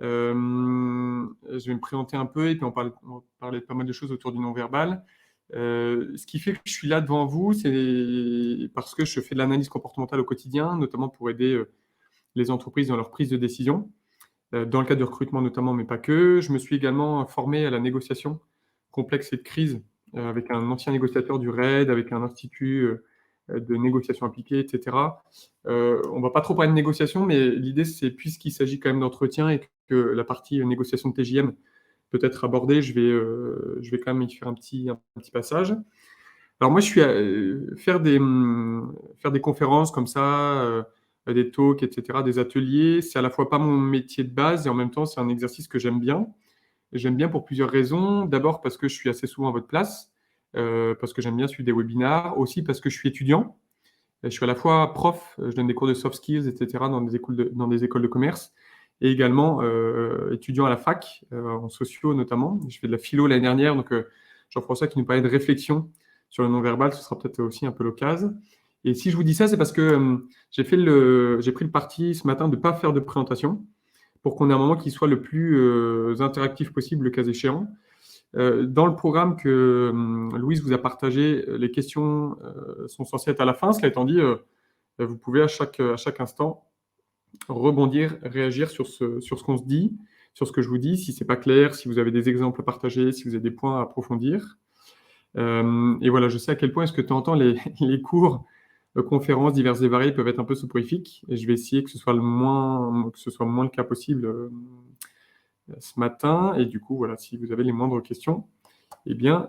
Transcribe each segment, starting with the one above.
Je vais me présenter un peu et puis on va parler de pas mal de choses autour du non-verbal. Ce qui fait que je suis là devant vous, c'est parce que je fais de l'analyse comportementale au quotidien, notamment pour aider, les entreprises dans leur prise de décision, dans le cadre de recrutement notamment, mais pas que. Je me suis également formé à la négociation complexe et de crise, avec un ancien négociateur du RAID, avec un institut, de négociation appliquée et cetera. On va pas trop parler de négociation, mais l'idée, c'est puisqu'il s'agit quand même d'entretien et que la partie, négociation de TJM peut être abordée, je vais quand même y faire un petit passage. Alors moi, je suis à faire des conférences comme ça, des talks et cetera, des ateliers, c'est à la fois pas mon métier de base et en même temps, c'est un exercice que j'aime bien. J'aime bien pour plusieurs raisons. D'abord parce que je suis assez souvent à votre place, parce que j'aime bien suivre des webinars, aussi parce que je suis étudiant. Je suis à la fois prof, je donne des cours de soft skills et cetera dans des écoles de commerce et également, étudiant à la fac, en sociaux notamment. Je fais de la philo l'année dernière, donc Jean-François qui nous parlait de réflexion sur le non-verbal, ce sera peut-être aussi un peu l'occasion. Et si je vous dis ça, c'est parce que, j'ai pris le parti ce matin de ne pas faire de présentation pour qu'on ait un moment qui soit le plus, interactif possible le cas échéant. Dans le programme que Louise vous a partagé, les questions sont censées être à la fin. Cela étant dit, vous pouvez à chaque instant rebondir, réagir sur ce qu'on se dit, sur ce que je vous dis, si c'est pas clair, si vous avez des exemples à partager, si vous avez des points à approfondir. Et voilà, je sais à quel point est-ce que de temps en temps les cours, conférences diverses et variées peuvent être un peu soporifiques et je vais essayer que ce soit moins le cas possible, ce matin et du coup, voilà, si vous avez les moindres questions, eh bien,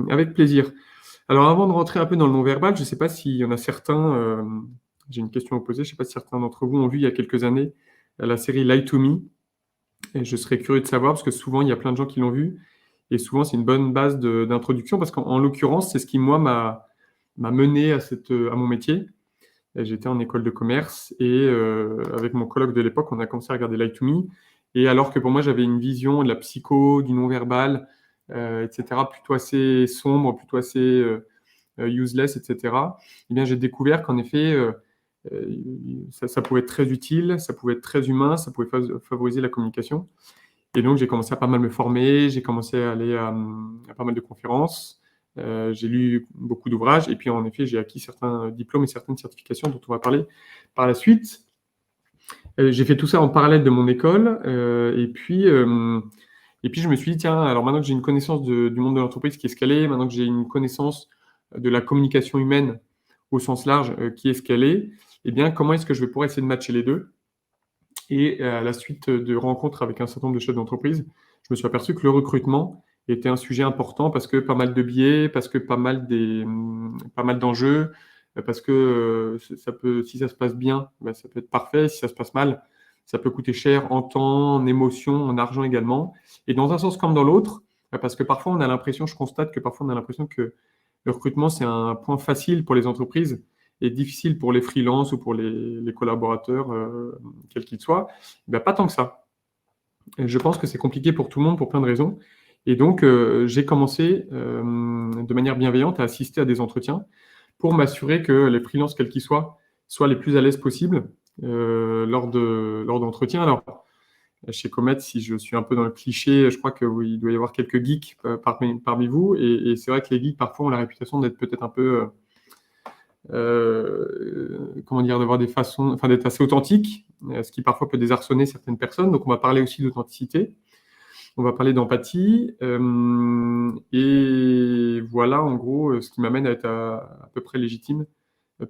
avec plaisir. Alors avant de rentrer un peu dans le non-verbal, je ne sais pas s'il y en a certains, j'ai une question à vous poser, je ne sais pas si certains d'entre vous ont vu il y a quelques années, la série Lie to Me et je serais curieux de savoir parce que souvent il y a plein de gens qui l'ont vu et souvent c'est une bonne base d'introduction parce qu'en l'occurrence, c'est ce qui moi m'a mené à mon métier. J'étais en école de commerce et avec mon coloc de l'époque, on a commencé à regarder Lie to Me et alors que pour moi, j'avais une vision de la psycho, du non-verbal, et cetera, plutôt assez sombre, plutôt assez, useless et cetera, eh bien, j'ai découvert qu'en effet, ça pouvait être très utile, ça pouvait être très humain, ça pouvait favoriser la communication et donc j'ai commencé à pas mal me former, j'ai commencé à aller à pas mal de conférences, j'ai lu beaucoup d'ouvrages et puis en effet, j'ai acquis certains diplômes et certaines certifications dont on va parler par la suite. J'ai fait tout ça en parallèle de mon école, et puis je me suis dit: «Tiens, alors maintenant que j'ai une connaissance du monde de l'entreprise qui est ce qu'elle est, maintenant que j'ai une connaissance de la communication humaine au sens large, qui est ce qu'elle est, eh bien, comment est-ce que je vais pouvoir essayer de matcher les 2 ?» Et à la suite de rencontres avec un certain nombre de chefs d'entreprise, je me suis aperçu que le recrutement était un sujet important parce que pas mal de biais, parce que pas mal d'enjeux, parce que, ça peut si ça se passe bien, bah, ça peut être parfait. Si ça se passe mal, ça peut coûter cher en temps, en émotion, en argent également et dans un sens comme dans l'autre, parce que parfois on a l'impression je constate que parfois on a l'impression que le recrutement, c'est un point facile pour les entreprises et difficile pour les freelances ou pour les collaborateurs, quels qu'ils soient. Bah, pas tant que ça. Et je pense que c'est compliqué pour tout le monde pour plein de raisons et donc j'ai commencé, de manière bienveillante à assister à des entretiens pour m'assurer que les freelances, quels qu'ils soient les plus à l'aise possible, lors d'entretiens. Alors, chez Comet, si je suis un peu dans le cliché, je crois que oui, il doit y avoir quelques geeks, parmi vous et c'est vrai que les geeks, parfois, ont la réputation d'être peut-être un peu, comment dire? D'avoir des façons enfin, d'être assez authentiques, ce qui parfois peut désarçonner certaines personnes. Donc on va parler aussi d'authenticité, on va parler d'empathie, et voilà en gros, ce qui m'amène à être à peu près légitime,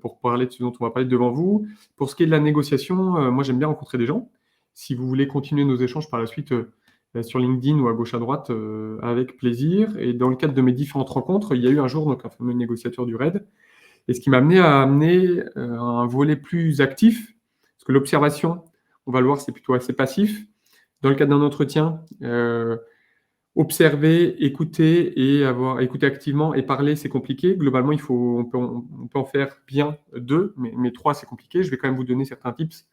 pour parler de ce dont on va parler devant vous. Pour ce qui est de la négociation, moi j'aime bien rencontrer des gens. Si vous voulez continuer nos échanges par la suite, sur LinkedIn ou à gauche à droite, avec plaisir et dans le cadre de mes différentes rencontres, il y a eu un jour donc un fameux négociateur du RAID et ce qui m'a amené à amener, un volet plus actif, parce que l'observation, on va le voir, c'est plutôt assez passif. Dans le cadre d'un entretien, observer, écouter et écouter activement et parler, c'est compliqué. Globalement, on peut en faire bien 2, mais 3, c'est compliqué. Je vais quand même vous donner certains tips,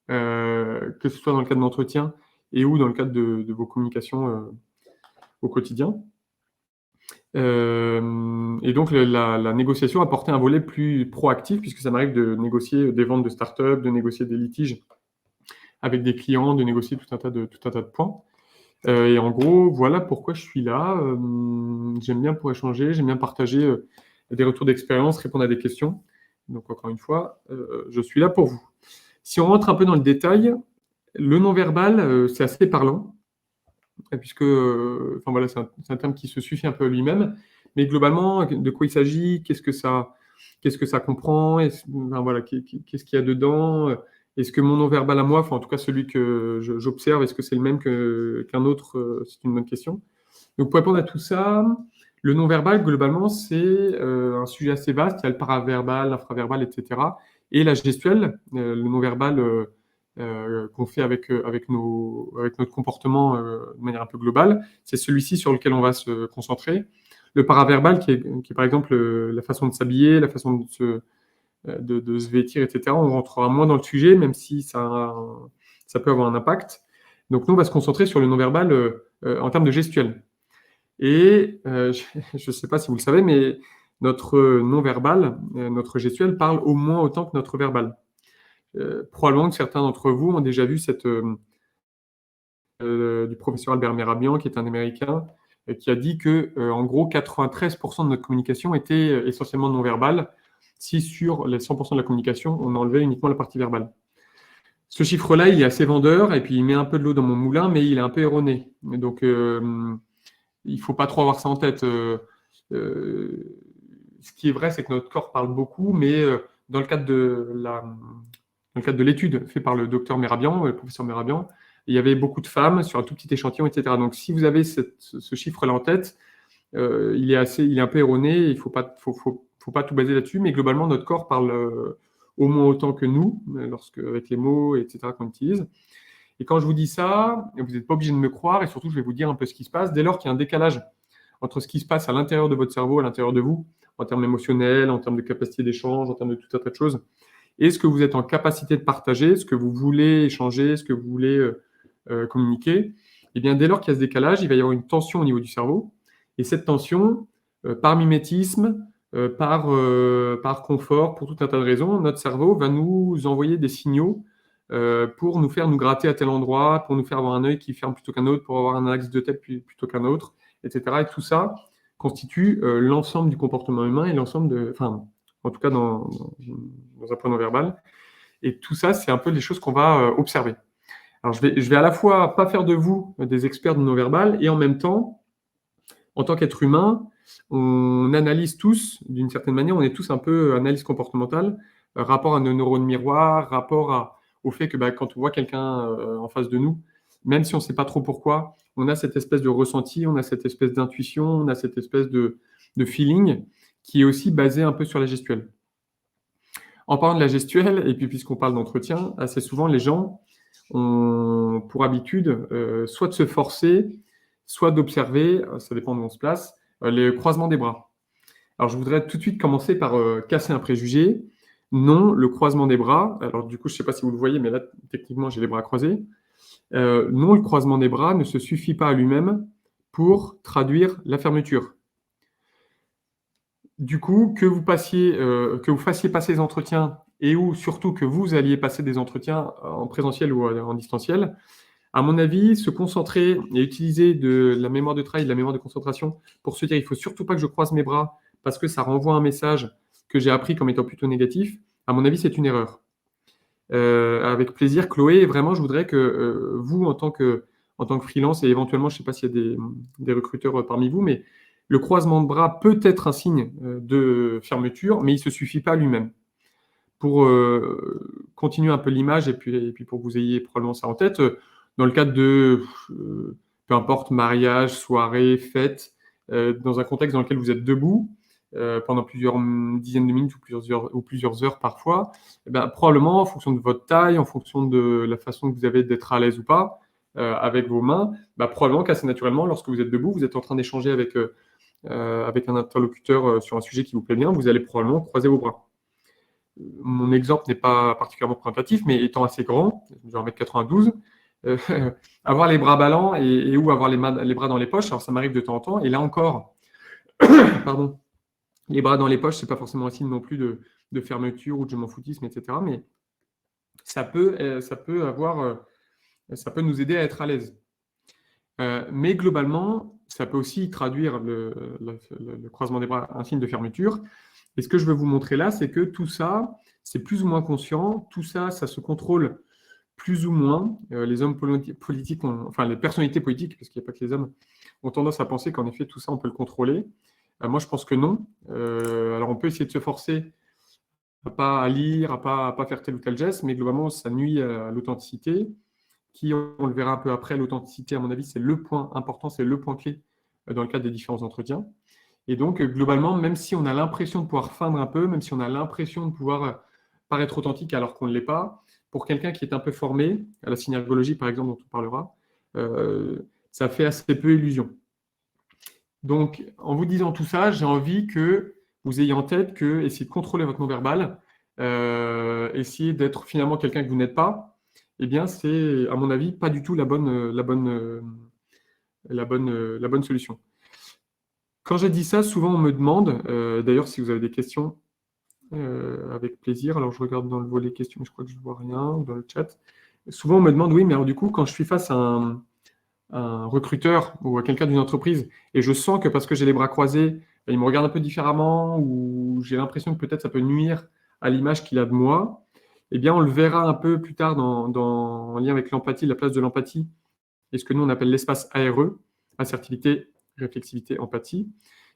que ce soit dans le cadre d'entretien et ou dans le cadre de vos communications, au quotidien. Et donc la négociation apportait un volet plus proactif puisque ça m'arrive de négocier des ventes de start-up, de négocier des litiges avec des clients, de négocier tout un tas de points. Et en gros, voilà pourquoi je suis là. J'aime bien pour échanger, j'aime bien partager des retours d'expérience, répondre à des questions. Donc encore une fois, je suis là pour vous. Si on rentre un peu dans le détail, le non-verbal, c'est assez parlant, puisque, enfin voilà, c'est un terme qui se suffit un peu à lui-même. Mais globalement, de quoi il s'agit? Qu'est-ce que ça comprend? Enfin voilà, qu'est-ce qu'il y a dedans? Est-ce que mon non-verbal à moi, enfin en tout cas celui que j'observe, est-ce que c'est le même qu'un autre? C'est une bonne question. Donc pour répondre à tout ça, le non-verbal globalement, c'est un sujet assez vaste. Il y a le paraverbal, l'infraverbal, et cetera, et la gestuelle, le non-verbal, qu'on fait avec notre comportement, de manière un peu globale. C'est celui-ci sur lequel on va se concentrer. Le paraverbal qui est par exemple, la façon de s'habiller, la façon de se vêtir, et cetera. On rentrera moins dans le sujet, même si ça peut avoir un impact. Donc nous, on va se concentrer sur le non-verbal, en termes de gestuelle. Et je ne sais pas si vous le savez, mais notre non-verbal, notre gestuelle parle au moins autant que notre verbal. Probablement que certains d'entre vous ont déjà vu du professeur Albert Mehrabian, qui est un Américain, qui a dit que, en gros, 93% de notre communication était essentiellement non-verbale, si sur les 100% de la communication, on enlevait uniquement la partie verbale. Ce chiffre-là, il est assez vendeur, et puis il met un peu de l'eau dans mon moulin, mais il est un peu erroné. Donc, il ne faut pas trop avoir ça en tête. Ce qui est vrai, c'est que notre corps parle beaucoup, mais dans le cadre de l'étude faite par le docteur Mehrabian, le professeur Mehrabian, il y avait beaucoup de femmes sur un tout petit échantillon, etc. Donc, si vous avez ce chiffre-là en tête, il est un peu erroné. Il ne faut pas tout baser là-dessus, mais globalement, notre corps parle au moins autant que nous, avec les mots, etc., qu'on utilise. Et quand je vous dis ça, vous n'êtes pas obligé de me croire, et surtout, je vais vous dire un peu ce qui se passe. Dès lors qu'il y a un décalage entre ce qui se passe à l'intérieur de votre cerveau, à l'intérieur de vous, en termes émotionnels, en termes de capacité d'échange, en termes de tout un tas de choses, et ce que vous êtes en capacité de partager, ce que vous voulez échanger, ce que vous voulez communiquer, et bien dès lors qu'il y a ce décalage, il va y avoir une tension au niveau du cerveau. Et cette tension, par mimétisme, par confort, pour tout un tas de raisons, notre cerveau va nous envoyer des signaux pour nous faire nous gratter à tel endroit, pour nous faire avoir un œil qui ferme plutôt qu'un autre, pour avoir un axe de tête plutôt qu'un autre, etc. Et tout ça constitue l'ensemble du comportement humain et enfin, en tout cas dans un point non verbal. Et tout ça, c'est un peu les choses qu'on va observer. Alors, je vais à la fois pas faire de vous des experts de non-verbal, et en même temps, en tant qu'être humain, on analyse tous, d'une certaine manière, on est tous un peu analyse comportementale, rapport à nos neurones miroirs, au fait que quand on voit quelqu'un en face de nous, même si on ne sait pas trop pourquoi, on a cette espèce de ressenti, on a cette espèce d'intuition, on a cette espèce de feeling qui est aussi basé un peu sur la gestuelle. En parlant de la gestuelle, et puis puisqu'on parle d'entretien, assez souvent les gens ont pour habitude soit de se forcer, soit d'observer, ça dépend de où on se place, les croisements des bras. Alors je voudrais tout de suite commencer par casser un préjugé. Non, le croisement des bras, alors du coup je ne sais pas si vous le voyez, mais là techniquement j'ai les bras croisés. Non, le croisement des bras ne se suffit pas à lui-même pour traduire la fermeture. Du coup, que vous fassiez passer des entretiens, et ou surtout que vous alliez passer des entretiens en présentiel ou en distanciel, à mon avis, se concentrer et utiliser de la mémoire de travail, de la mémoire de concentration pour se dire: «Il faut surtout pas que je croise mes bras parce que ça renvoie un message que j'ai appris comme étant plutôt négatif», à mon avis, c'est une erreur. Avec plaisir, Chloé, vraiment, je voudrais que, vous, en tant que freelance, et éventuellement, je ne sais pas s'il y a des recruteurs parmi vous, mais le croisement de bras peut être un signe de fermeture, mais il ne se suffit pas lui-même. Pour continuer un peu l'image, et puis pour que vous ayez probablement ça en tête, dans le cadre de, peu importe, mariage, soirée, fête, dans un contexte dans lequel vous êtes debout, pendant plusieurs dizaines de minutes ou plusieurs heures parfois, et probablement en fonction de votre taille, en fonction de la façon que vous avez d'être à l'aise ou pas, avec vos mains, probablement qu'assez naturellement, lorsque vous êtes debout, vous êtes en train d'échanger avec un interlocuteur sur un sujet qui vous plaît bien, vous allez probablement croiser vos bras. Mon exemple n'est pas particulièrement représentatif, mais étant assez grand, je mesure 1m92, avoir les bras ballants ou avoir les bras dans les poches, alors ça m'arrive de temps en temps, et là encore, pardon, les bras dans les poches, c'est pas forcément un signe non plus de fermeture ou de je m'en foutisme, etc. Mais ça peut avoir ça peut nous aider à être à l'aise. Mais globalement, ça peut aussi traduire le croisement des bras, un signe de fermeture. Et ce que je veux vous montrer là, c'est que tout ça, c'est plus ou moins conscient, tout ça, ça se contrôle plus ou moins. Les hommes politiques, enfin les personnalités politiques, parce qu'il n'y a pas que les hommes, ont tendance à penser qu'en effet, tout ça, on peut le contrôler. Moi, je pense que non. Alors, on peut essayer de se forcer à pas lire, à pas faire tel ou tel geste, mais globalement, ça nuit à l'authenticité, qui, on le verra un peu après, l'authenticité, à mon avis, c'est le point important, c'est le point clé dans le cadre des différents entretiens. Et donc, globalement, même si on a l'impression de pouvoir feindre un peu, même si on a l'impression de pouvoir paraître authentique alors qu'on ne l'est pas, pour quelqu'un qui est un peu formé, à la synergologie par exemple, dont on parlera, ça fait assez peu illusion. Donc, en vous disant tout ça, j'ai envie que vous ayez en tête que essayer de contrôler votre non-verbal, essayer d'être finalement quelqu'un que vous n'êtes pas, eh bien, c'est, à mon avis, pas du tout la bonne solution. Quand j'ai dit ça, souvent on me demande, d'ailleurs, si vous avez des questions, avec plaisir. Alors, je regarde dans le volet questions, mais je crois que je ne vois rien dans le chat. Souvent, on me demande, oui, mais alors du coup, quand je suis face à un recruteur ou à quelqu'un d'une entreprise et je sens que parce que j'ai les bras croisés, il me regarde un peu différemment ou j'ai l'impression que peut-être ça peut nuire à l'image qu'il a de moi, eh bien, on le verra un peu plus tard en lien avec l'empathie, la place de l'empathie et ce que nous, on appelle l'espace ARE, assertivité, réflexivité, empathie.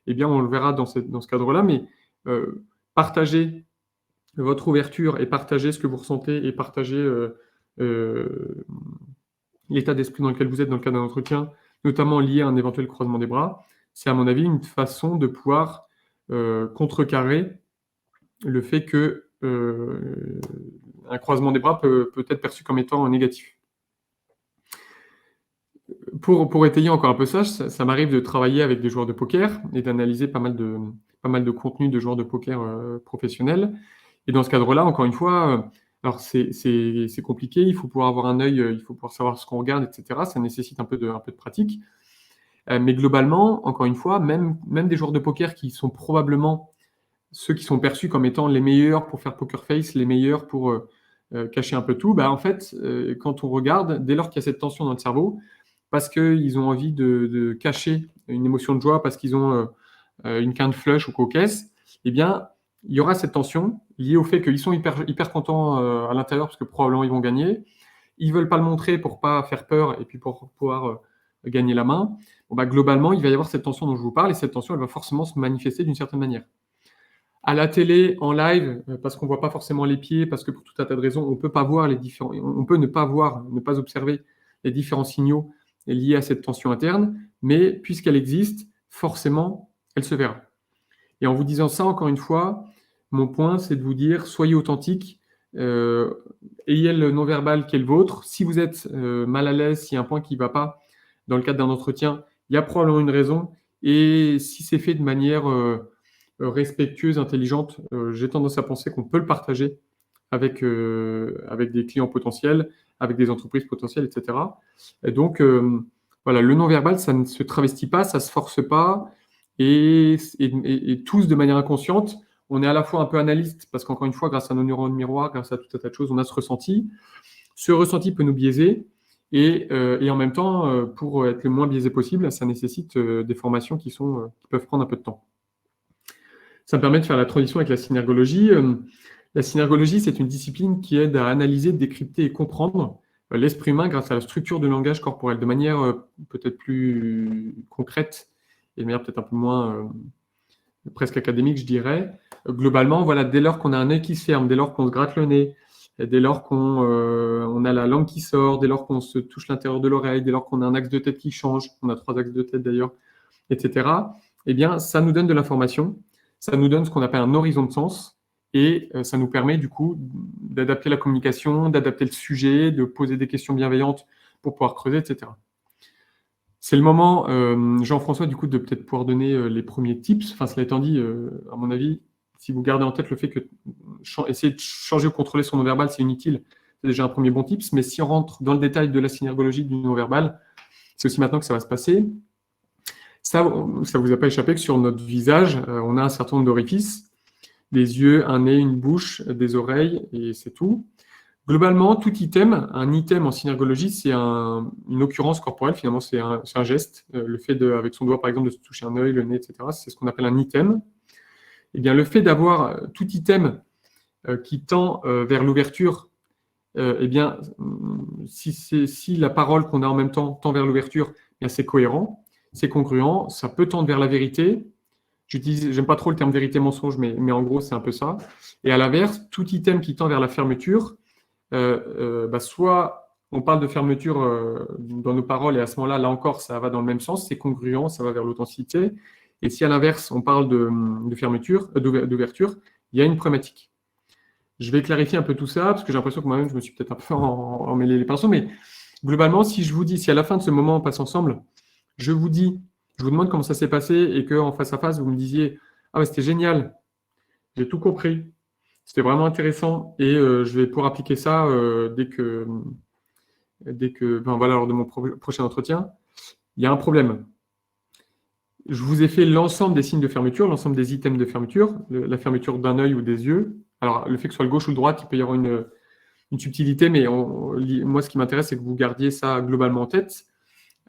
Eh bien, on le verra dans ce cadre-là, mais partagez votre ouverture et partagez ce que vous ressentez et partagez l'état d'esprit dans lequel vous êtes dans le cadre d'un entretien, notamment lié à un éventuel croisement des bras, c'est à mon avis une façon de pouvoir contrecarrer le fait que un croisement des bras peut être perçu comme étant négatif. Pour étayer encore un peu ça m'arrive de travailler avec des joueurs de poker et d'analyser pas mal de contenus de joueurs de poker professionnels. Et dans ce cadre-là, encore une fois, alors c'est compliqué, il faut pouvoir avoir un œil, il faut pouvoir savoir ce qu'on regarde, etc. Ça nécessite un peu de pratique. Mais globalement, encore une fois, même des joueurs de poker qui sont probablement ceux qui sont perçus comme étant les meilleurs pour faire poker face, les meilleurs pour cacher un peu tout, bah, en fait, quand on regarde, dès lors qu'il y a cette tension dans le cerveau, parce qu'ils ont envie de cacher une émotion de joie, parce qu'ils ont une quinte flush ou coquesse, eh bien, il y aura cette tension liée au fait qu'ils sont hyper contents à l'intérieur parce que probablement ils vont gagner. Ils ne veulent pas le montrer pour ne pas faire peur et puis pour pouvoir gagner la main. Bon, bah, globalement, il va y avoir cette tension dont je vous parle et cette tension, elle va forcément se manifester d'une certaine manière. À la télé, en live, parce qu'on ne voit pas forcément les pieds, parce que pour tout un tas de raisons, on peut pas voir on peut ne pas observer les différents signaux liés à cette tension interne, mais puisqu'elle existe, forcément, elle se verra. Et en vous disant ça, encore une fois, mon point, c'est de vous dire, soyez authentique, ayez le non-verbal qui est le vôtre. Si vous êtes mal à l'aise, s'il y a un point qui ne va pas dans le cadre d'un entretien, il y a probablement une raison. Et si c'est fait de manière respectueuse, intelligente, j'ai tendance à penser qu'on peut le partager avec des clients potentiels, avec des entreprises potentielles, etc. Et donc, voilà, le non-verbal, ça ne se travestit pas, ça ne se force pas. Et tous, de manière inconsciente, on est à la fois un peu analyste, parce qu'encore une fois, grâce à nos neurones miroirs, grâce à tout un tas de choses, on a ce ressenti. Ce ressenti peut nous biaiser. Et en même temps, pour être le moins biaisé possible, ça nécessite des formations qui peuvent prendre un peu de temps. Ça me permet de faire la transition avec la synergologie. La synergologie, c'est une discipline qui aide à analyser, décrypter et comprendre l'esprit humain grâce à la structure de langage corporel, de manière peut-être plus concrète et de manière peut-être un peu moins presque académique, je dirais. Globalement, voilà, dès lors qu'on a un œil qui se ferme, dès lors qu'on se gratte le nez, dès lors qu'on a la langue qui sort, dès lors qu'on se touche l'intérieur de l'oreille, dès lors qu'on a un axe de tête qui change, on a 3 axes de tête d'ailleurs, etc., eh bien, ça nous donne de l'information. Ça nous donne ce qu'on appelle un horizon de sens et ça nous permet du coup d'adapter la communication, d'adapter le sujet, de poser des questions bienveillantes pour pouvoir creuser, etc. C'est le moment, Jean-François, du coup, de peut-être pouvoir donner les premiers tips. Enfin, cela étant dit, à mon avis, si vous gardez en tête le fait que essayer de changer ou contrôler son non-verbal, c'est inutile, c'est déjà un premier bon tips. Mais si on rentre dans le détail de la synergologie du non-verbal, c'est aussi maintenant que ça va se passer. Ça vous a pas échappé que sur notre visage, on a un certain nombre d'orifices, des yeux, un nez, une bouche, des oreilles, et c'est tout. Globalement, tout item, un item en synergologie, c'est une occurrence corporelle, finalement, c'est un geste. Le fait, avec son doigt, par exemple, de se toucher un œil, le nez, etc., c'est ce qu'on appelle un item. Eh bien, le fait d'avoir tout item qui tend vers l'ouverture, eh bien, si la parole qu'on a en même temps tend vers l'ouverture, eh bien, c'est cohérent, c'est congruent, ça peut tendre vers la vérité. J'aime pas trop le terme vérité-mensonge, mais en gros, c'est un peu ça. Et à l'inverse, tout item qui tend vers la fermeture, soit on parle de fermeture dans nos paroles, et à ce moment-là, là encore, ça va dans le même sens, c'est congruent, ça va vers l'authenticité. Et si à l'inverse, on parle de fermeture, d'ouverture, il y a une problématique. Je vais clarifier un peu tout ça, parce que j'ai l'impression que moi-même, je me suis peut-être un peu emmêlé les pinceaux, mais globalement, si je vous dis, si à la fin de ce moment, on passe ensemble, je vous demande comment ça s'est passé, et qu'en face à face, vous me disiez, ah, c'était génial, j'ai tout compris, c'était vraiment intéressant, et je vais pouvoir appliquer ça lors de mon prochain entretien. Il y a un problème. Je vous ai fait l'ensemble des signes de fermeture, l'ensemble des items de fermeture, la fermeture d'un œil ou des yeux. Alors, le fait que ce soit le gauche ou le droite, il peut y avoir une subtilité, mais moi, ce qui m'intéresse, c'est que vous gardiez ça globalement en tête.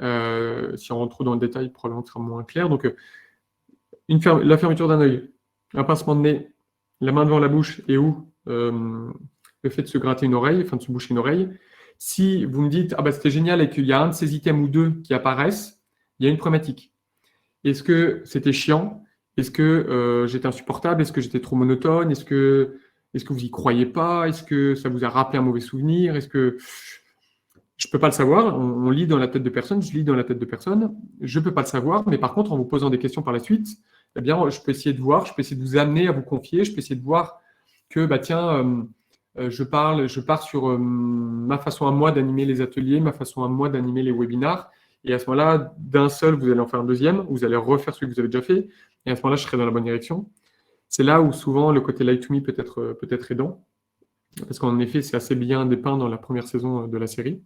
Si on rentre trop dans le détail, probablement que ce sera moins clair. Donc, la fermeture d'un œil, un pincement de nez, la main devant la bouche et le fait de se gratter une oreille, enfin de se boucher une oreille. Si vous me dites, c'était génial et qu'il y a un de ces items ou deux qui apparaissent, il y a une problématique. Est-ce que c'était chiant? Est-ce que j'étais insupportable? Est-ce que j'étais trop monotone? Est-ce que vous y croyez pas? Est-ce que ça vous a rappelé un mauvais souvenir? Est-ce que je peux pas le savoir? On lit dans la tête de personne, je lis dans la tête de personne. Je peux pas le savoir, mais par contre, en vous posant des questions par la suite, eh bien, je peux essayer de voir, je peux essayer de vous amener à vous confier, je peux essayer de voir que, je pars sur ma façon à moi d'animer les ateliers, ma façon à moi d'animer les webinars. Et à ce moment-là, d'un seul, vous allez en faire un deuxième, vous allez refaire celui que vous avez déjà fait. Et à ce moment-là, je serai dans la bonne direction. C'est là où souvent le côté light to me peut être aidant. Parce qu'en effet, c'est assez bien dépeint dans la première saison de la série.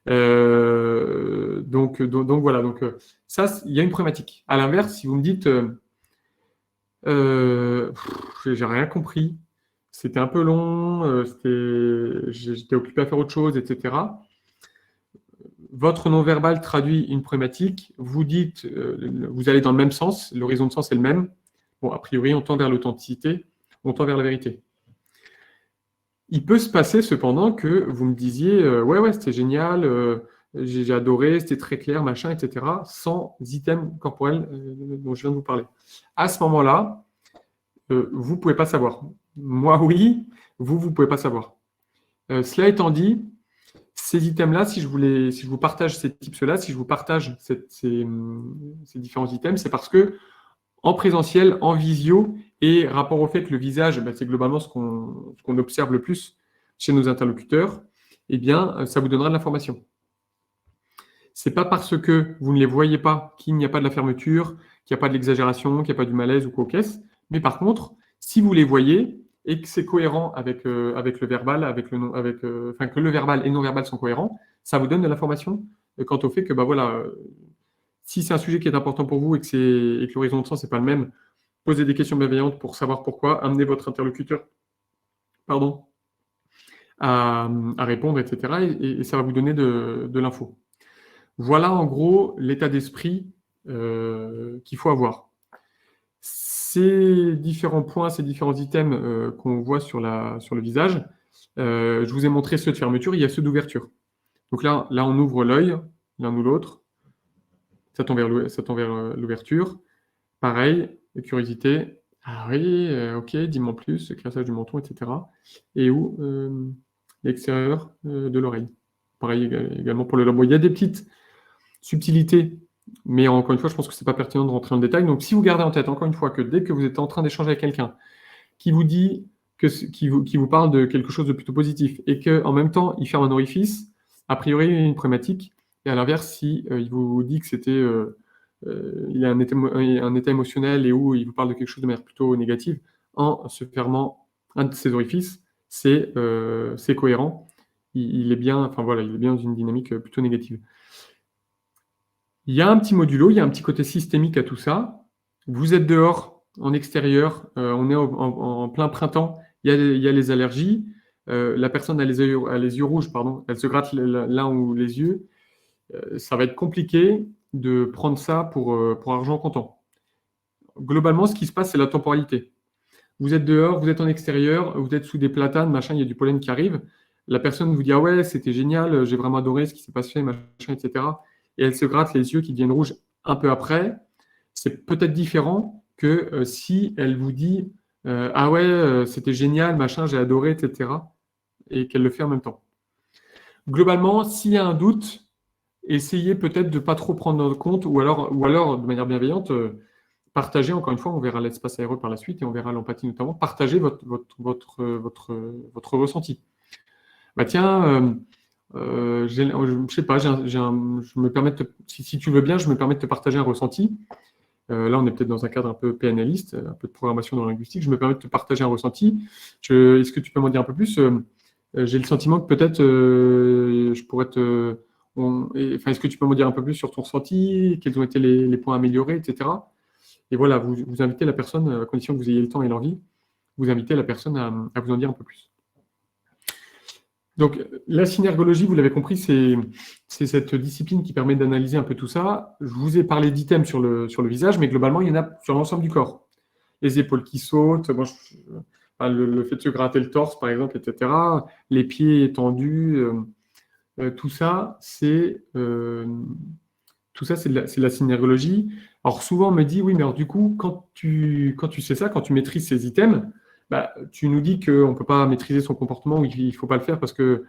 Donc voilà. Donc ça, il y a une problématique. À l'inverse, si vous me dites j'ai rien compris, c'était un peu long, j'étais occupé à faire autre chose, etc. Votre non-verbal traduit une problématique, vous dites, vous allez dans le même sens, l'horizon de sens est le même. Bon, a priori, on tend vers l'authenticité, on tend vers la vérité. Il peut se passer cependant que vous me disiez, ouais, c'était génial, j'ai adoré, c'était très clair, machin, etc., sans item corporel dont je viens de vous parler. À ce moment-là, vous ne pouvez pas savoir. Moi, oui, vous ne pouvez pas savoir. Cela étant dit, ces items-là, si je vous partage ces tips-là, si je vous partage ces différents items, c'est parce que en présentiel, en visio, et rapport au fait que le visage, c'est globalement ce qu'on observe le plus chez nos interlocuteurs, eh bien, ça vous donnera de l'information. Ce n'est pas parce que vous ne les voyez pas qu'il n'y a pas de la fermeture, qu'il n'y a pas de l'exagération, qu'il n'y a pas du malaise ou quoi qu'est-ce, mais par contre, si vous les voyez et que c'est cohérent avec le verbal, que le verbal et non-verbal sont cohérents, ça vous donne de l'information quant au fait que, si c'est un sujet qui est important pour vous et que l'horizon de sens n'est pas le même, posez des questions bienveillantes pour savoir pourquoi, amenez votre interlocuteur à répondre, etc. Et ça va vous donner de l'info. Voilà en gros l'état d'esprit qu'il faut avoir. Ces différents points, ces différents items qu'on voit sur le visage, je vous ai montré ceux de fermeture, il y a ceux d'ouverture. Donc là, on ouvre l'œil, l'un ou l'autre. Ça tend vers l'ouverture. Pareil, curiosité. Ah oui, ok, dis-moi plus, le crassage du menton, etc. Et où l'extérieur de l'oreille. Pareil également pour le lobe. Il y a des petites subtilités, mais encore une fois, je pense que ce n'est pas pertinent de rentrer dans le détail. Donc, si vous gardez en tête, encore une fois, que dès que vous êtes en train d'échanger avec quelqu'un qui vous dit, qui vous parle de quelque chose de plutôt positif et qu'en même temps, il ferme un orifice, a priori, il y a une problématique. Et à l'inverse, si il vous dit que il y a un état émotionnel et où il vous parle de quelque chose de manière plutôt négative, en se fermant un de ces orifices, c'est cohérent. Il est bien dans une dynamique plutôt négative. Il y a un petit modulo, il y a un petit côté systémique à tout ça. Vous êtes dehors, en extérieur, on est en plein printemps, il y a les allergies. la personne a les yeux rouges, pardon, elle se gratte l'un ou les yeux, ça va être compliqué de prendre ça pour argent comptant. Globalement, ce qui se passe, c'est la temporalité. Vous êtes dehors, vous êtes en extérieur, vous êtes sous des platanes, machin, il y a du pollen qui arrive. La personne vous dit: ah ouais, c'était génial, j'ai vraiment adoré ce qui s'est passé, machin, etc. Et elle se gratte les yeux qui deviennent rouges un peu après. C'est peut-être différent que si elle vous dit ah ouais, c'était génial, machin, j'ai adoré, etc. Et qu'elle le fait en même temps. Globalement, s'il y a un doute, essayez peut-être de ne pas trop prendre en compte, ou alors de manière bienveillante, partagez, encore une fois, on verra l'espace aéreux par la suite et on verra l'empathie notamment, partagez votre ressenti. Bah tiens, je ne sais pas, je me permets si tu veux bien, je me permets de te partager un ressenti. Là, on est peut-être dans un cadre un peu PNListe, un peu de programmation dans la linguistique. Je me permets de te partager un ressenti. Est-ce que tu peux m'en dire un peu plus? J'ai le sentiment que peut-être je pourrais est-ce que tu peux m'en dire un peu plus sur ton ressenti? Quels ont été les points améliorés, etc. Et voilà, vous invitez la personne, à condition que vous ayez le temps et l'envie, vous invitez la personne à vous en dire un peu plus. Donc, la synergologie, vous l'avez compris, c'est cette discipline qui permet d'analyser un peu tout ça. Je vous ai parlé d'items sur le visage, mais globalement, il y en a sur l'ensemble du corps. Les épaules qui sautent, le fait de se gratter le torse, par exemple, etc. Les pieds tendus, tout ça, c'est de la synergologie. Alors, souvent, on me dit, oui, mais alors du coup, quand tu sais ça, quand tu maîtrises ces items, bah, tu nous dis qu'on ne peut pas maîtriser son comportement ou qu'il ne faut pas le faire parce que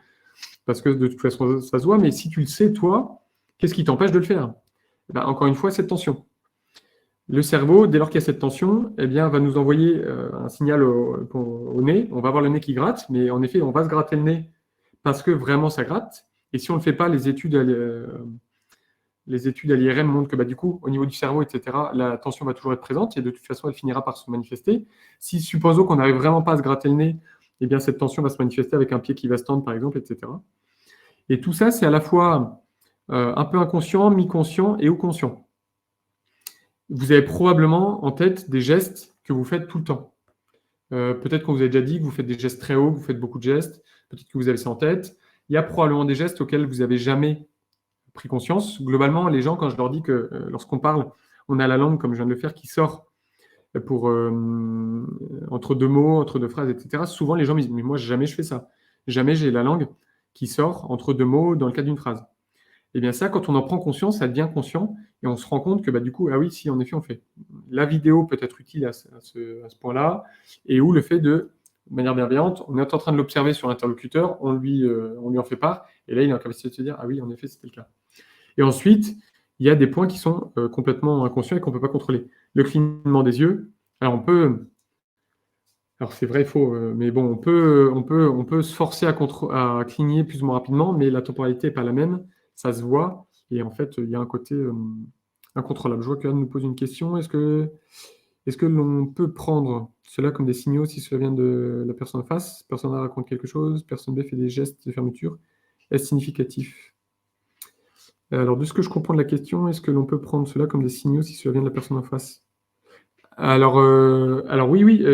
de toute façon, ça se voit. Mais si tu le sais, toi, qu'est-ce qui t'empêche de le faire? Bah, encore une fois, cette tension. Le cerveau, dès lors qu'il y a cette tension, eh bien, va nous envoyer un signal au nez. On va avoir le nez qui gratte, mais en effet, on va se gratter le nez parce que vraiment ça gratte. Et si on ne le fait pas, les études à l'IRM montrent que du coup, au niveau du cerveau, etc., la tension va toujours être présente et de toute façon, elle finira par se manifester. Si, supposons qu'on n'arrive vraiment pas à se gratter le nez, eh bien, cette tension va se manifester avec un pied qui va se tendre, par exemple, etc. Et tout ça, c'est à la fois un peu inconscient, mi-conscient et ou conscient. Vous avez probablement en tête des gestes que vous faites tout le temps. Peut-être qu'on vous a déjà dit que vous faites des gestes très hauts, que vous faites beaucoup de gestes, peut-être que vous avez ça en tête. Il y a probablement des gestes auxquels vous n'avez jamais pris conscience. Globalement, les gens, quand je leur dis que lorsqu'on parle, on a la langue, comme je viens de le faire, qui sort entre deux mots, entre deux phrases, etc. Souvent, les gens me disent, mais moi, jamais je fais ça. Jamais j'ai la langue qui sort entre deux mots dans le cadre d'une phrase. Et bien ça, quand on en prend conscience, ça devient conscient et on se rend compte que du coup, ah oui, si, en effet, on fait. La vidéo peut être utile à ce point-là, et où le fait de manière bienveillante, on est en train de l'observer sur l'interlocuteur, on lui en fait part, et là, il est en capacité de se dire, ah oui, en effet, c'était le cas. Et ensuite, il y a des points qui sont complètement inconscients et qu'on ne peut pas contrôler. Le clignement des yeux, alors c'est vrai et faux, mais bon, on peut se forcer à cligner plus ou moins rapidement, mais la temporalité n'est pas la même, ça se voit, et en fait, il y a un côté incontrôlable. Je vois qu'Anne nous pose une question. Est-ce que l'on peut prendre cela comme des signaux si cela vient de la personne en face? Personne A raconte quelque chose, personne B fait des gestes de fermeture. Est-ce significatif? Alors, de ce que je comprends de la question, est-ce que l'on peut prendre cela comme des signaux si cela vient de la personne en face? Alors oui,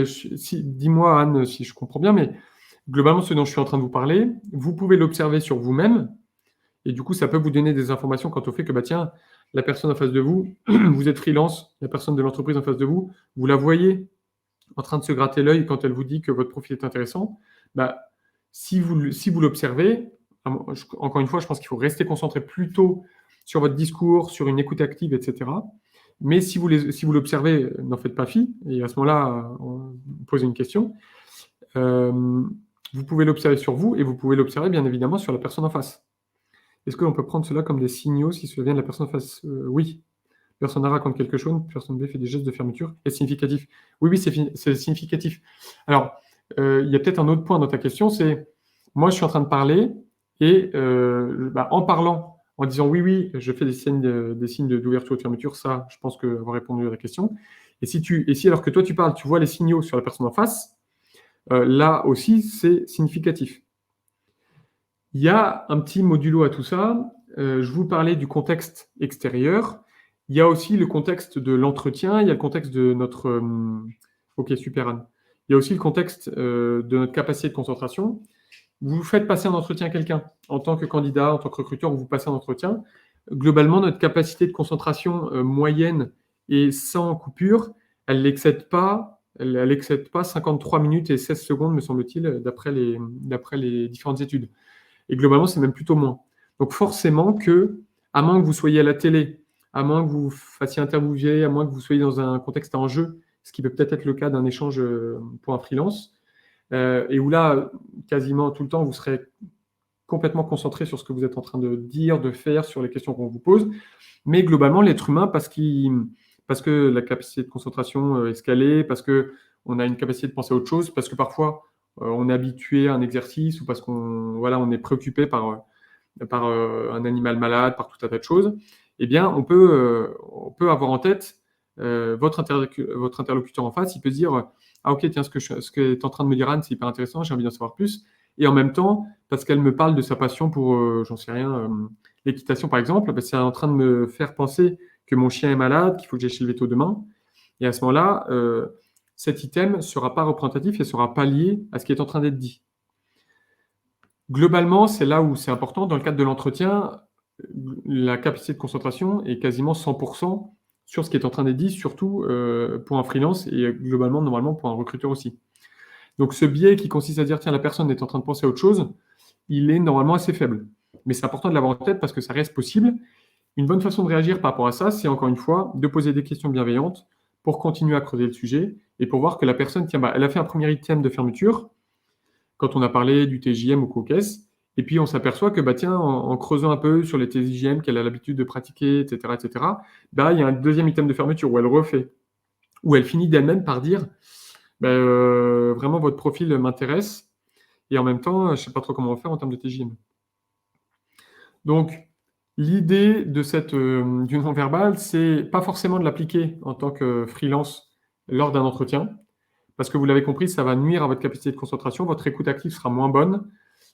dis-moi, Anne, si je comprends bien, mais globalement, ce dont je suis en train de vous parler, vous pouvez l'observer sur vous-même, et du coup, ça peut vous donner des informations quant au fait que, tiens, la personne en face de vous, vous êtes freelance, la personne de l'entreprise en face de vous, vous la voyez en train de se gratter l'œil quand elle vous dit que votre profil est intéressant. Si vous l'observez, encore une fois, je pense qu'il faut rester concentré plutôt sur votre discours, sur une écoute active, etc. Mais si vous l'observez, n'en faites pas fi, et à ce moment-là, on pose une question. Vous pouvez l'observer sur vous, et vous pouvez l'observer, bien évidemment, sur la personne en face. Est-ce qu'on peut prendre cela comme des signaux si cela vient de la personne en face? Oui. Personne A raconte quelque chose, personne B fait des gestes de fermeture. Est-ce significatif? Oui, c'est significatif. Alors, il y a peut-être un autre point dans ta question, c'est, moi, je suis en train de parler, et en parlant, en disant oui, je fais des signes d'ouverture ou de fermeture, ça, je pense avoir répondu à la question. Et si alors que toi, tu parles, tu vois les signaux sur la personne en face, là aussi, c'est significatif. Il y a un petit modulo à tout ça. Je vous parlais du contexte extérieur. Il y a aussi le contexte de l'entretien. Il y a le contexte de notre... Ok, super, Anne. Il y a aussi le contexte de notre capacité de concentration. Vous faites passer un entretien à quelqu'un en tant que candidat, en tant que recruteur, vous passez un entretien. Globalement, notre capacité de concentration moyenne et sans coupure, elle n'excède pas, elle excède pas 53 minutes et 16 secondes, me semble-t-il, d'après les différentes études. Et globalement, c'est même plutôt moins. Donc forcément que, à moins que vous soyez à la télé, à moins que vous fassiez interviewer, à moins que vous soyez dans un contexte en jeu, ce qui peut peut-être être le cas d'un échange pour un freelance, et où là, quasiment tout le temps, vous serez complètement concentré sur ce que vous êtes en train de dire, de faire, sur les questions qu'on vous pose. Mais globalement, l'être humain, parce que la capacité de concentration est escalée, parce qu'on a une capacité de penser à autre chose, parce que parfois on est habitué à un exercice ou parce qu'on voilà, on est préoccupé par un animal malade, par tout un tas de choses, eh bien, on peut avoir en tête votre interlocuteur en face, il peut se dire ah ok, tiens, ce que est en train de me dire Anne, c'est hyper intéressant, j'ai envie d'en savoir plus. Et en même temps, parce qu'elle me parle de sa passion pour, j'en sais rien, l'équitation par exemple, bah, c'est en train de me faire penser que mon chien est malade, qu'il faut que j'aille chez le véto demain. Et à ce moment-là, cet item ne sera pas représentatif et sera pas lié à ce qui est en train d'être dit. Globalement, c'est là où c'est important. Dans le cadre de l'entretien, la capacité de concentration est quasiment 100% sur ce qui est en train d'être dit, surtout pour un freelance et globalement, normalement, pour un recruteur aussi. Donc ce biais qui consiste à dire, tiens, la personne est en train de penser à autre chose, il est normalement assez faible. Mais c'est important de l'avoir en tête parce que ça reste possible. Une bonne façon de réagir par rapport à ça, c'est encore une fois de poser des questions bienveillantes pour continuer à creuser le sujet et pour voir que la personne, tiens, bah, elle a fait un premier item de fermeture quand on a parlé du TJM ou co-caisse, et puis on s'aperçoit que, bah, tiens, en creusant un peu sur les TJM qu'elle a l'habitude de pratiquer, etc., bah, il y a un deuxième item de fermeture où elle refait, où elle finit d'elle-même par dire, bah, vraiment, votre profil m'intéresse, et en même temps, je ne sais pas trop comment faire en termes de TJM. Donc, l'idée de du non-verbal, c'est pas forcément de l'appliquer en tant que freelance lors d'un entretien, parce que vous l'avez compris, ça va nuire à votre capacité de concentration, votre écoute active sera moins bonne,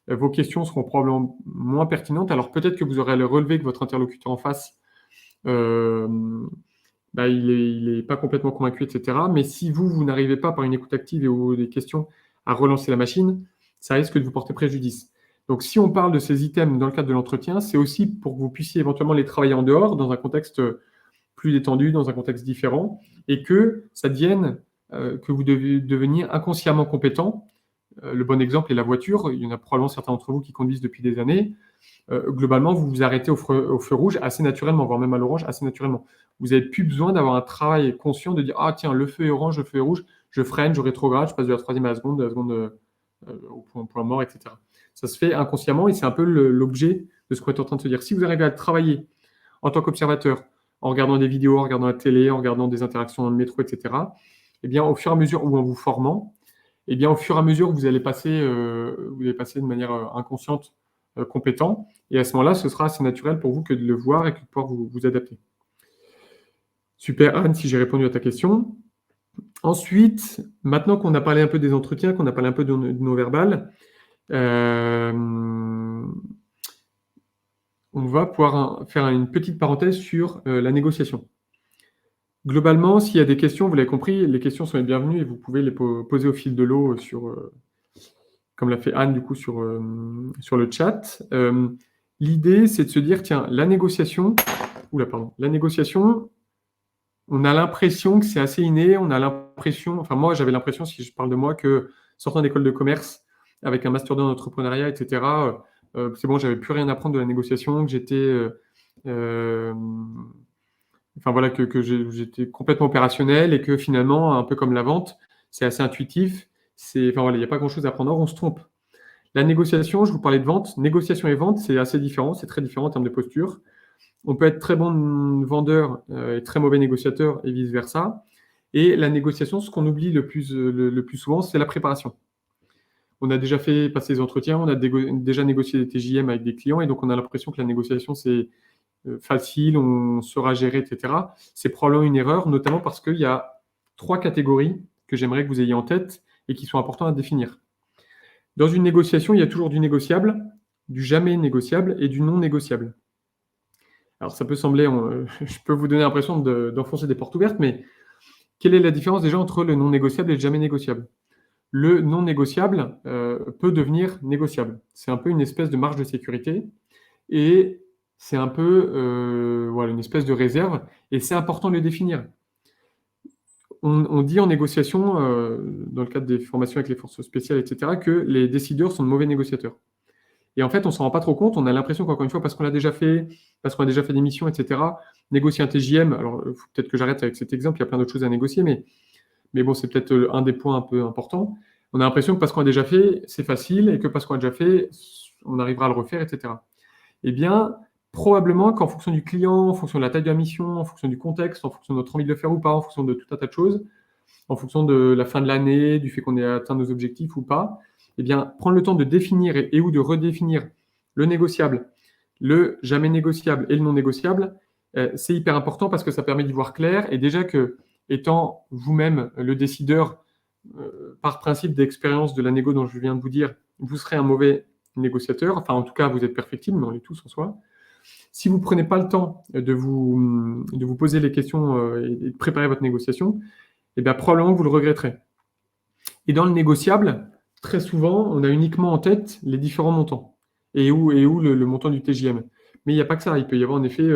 vos questions seront probablement moins pertinentes. Alors peut-être que vous aurez le relevé que votre interlocuteur en face, euh, bah, il est pas complètement convaincu, etc. Mais si vous n'arrivez pas par une écoute active et ou des questions à relancer la machine, ça risque de vous porter préjudice. Donc si on parle de ces items dans le cadre de l'entretien, c'est aussi pour que vous puissiez éventuellement les travailler en dehors, dans un contexte plus détendu, dans un contexte différent, et que ça devienne, que vous devez devenir inconsciemment compétent. Le bon exemple est la voiture. Il y en a probablement certains d'entre vous qui conduisent depuis des années. Globalement, vous vous arrêtez au feu rouge assez naturellement, voire même à l'orange assez naturellement. Vous n'avez plus besoin d'avoir un travail conscient de dire ah tiens, le feu est orange, le feu est rouge, je freine, je rétrograde, je passe de la troisième à la seconde au point mort, etc. Ça se fait inconsciemment et c'est un peu l'objet de ce qu'on est en train de se dire. Si vous arrivez à le travailler en tant qu'observateur, en regardant des vidéos, en regardant la télé, en regardant des interactions dans le métro, etc., eh bien, au fur et à mesure, ou en vous formant, eh bien, au fur et à mesure, vous allez passer de manière inconsciente compétent. Et à ce moment-là, ce sera assez naturel pour vous que de le voir et que de pouvoir vous adapter. Super, Anne, si j'ai répondu à ta question. Ensuite, maintenant qu'on a parlé un peu des entretiens, qu'on a parlé un peu de non-verbal, on va pouvoir faire une petite parenthèse sur la négociation. Globalement, s'il y a des questions, vous l'avez compris, les questions sont les bienvenues et vous pouvez les poser au fil de l'eau comme l'a fait Anne du coup sur le chat. L'idée, c'est de se dire, tiens, la négociation, on a l'impression que c'est assez inné, on a l'impression, enfin moi j'avais l'impression, si je parle de moi, que sortant d'école de commerce, avec un master 2 en entrepreneuriat, etc., c'est bon, j'avais plus rien à prendre de la négociation, que j'étais, enfin voilà, que j'étais complètement opérationnel et que finalement, un peu comme la vente, c'est assez intuitif, enfin voilà, il n'y a pas grand-chose à prendre, or on se trompe. La négociation, je vous parlais de vente, négociation et vente, c'est assez différent, c'est très différent en termes de posture. On peut être très bon vendeur et très mauvais négociateur et vice-versa. Et la négociation, ce qu'on oublie le plus souvent, c'est la préparation. On a déjà fait passer des entretiens, on a déjà négocié des TJM avec des clients et donc on a l'impression que la négociation, c'est facile, on saura gérer, etc. C'est probablement une erreur, notamment parce qu'il y a 3 catégories que j'aimerais que vous ayez en tête et qui sont importantes à définir. Dans une négociation, il y a toujours du négociable, du jamais négociable et du non négociable. Alors ça peut sembler, je peux vous donner l'impression d'enfoncer des portes ouvertes, mais quelle est la différence déjà entre le non négociable et le jamais négociable? le non négociable peut devenir négociable. C'est un peu une espèce de marge de sécurité et c'est un peu voilà, une espèce de réserve et c'est important de le définir. On dit en négociation, dans le cadre des formations avec les forces spéciales, et cetera, que les décideurs sont de mauvais négociateurs. Et en fait, on s'en rend pas trop compte. On a l'impression qu'encore une fois, parce qu'on l'a déjà fait, parce qu'on a déjà fait des missions, et cetera, négocier un TJM, alors faut peut-être que j'arrête avec cet exemple, il y a plein d'autres choses à négocier, mais bon, c'est peut-être un des points un peu importants. On a l'impression que parce qu'on a déjà fait, c'est facile, et que parce qu'on a déjà fait, on arrivera à le refaire, et cetera. Eh bien, probablement qu'en fonction du client, en fonction de la taille de la mission, en fonction du contexte, en fonction de notre envie de le faire ou pas, en fonction de tout un tas de choses, en fonction de la fin de l'année, du fait qu'on ait atteint nos objectifs ou pas, eh bien, prendre le temps de définir et ou de redéfinir le négociable, le jamais négociable et le non négociable, c'est hyper important parce que ça permet d'y voir clair et déjà que, étant vous-même le décideur, par principe d'expérience de la négo dont je viens de vous dire, vous serez un mauvais négociateur, enfin en tout cas vous êtes perfectible, mais on l'est tous en soi. Si vous ne prenez pas le temps de vous poser les questions et de préparer votre négociation, eh bien, probablement que vous le regretterez. Et dans le négociable, très souvent, on a uniquement en tête les différents montants et où le montant du TJM. Mais il n'y a pas que ça. Il peut y avoir en effet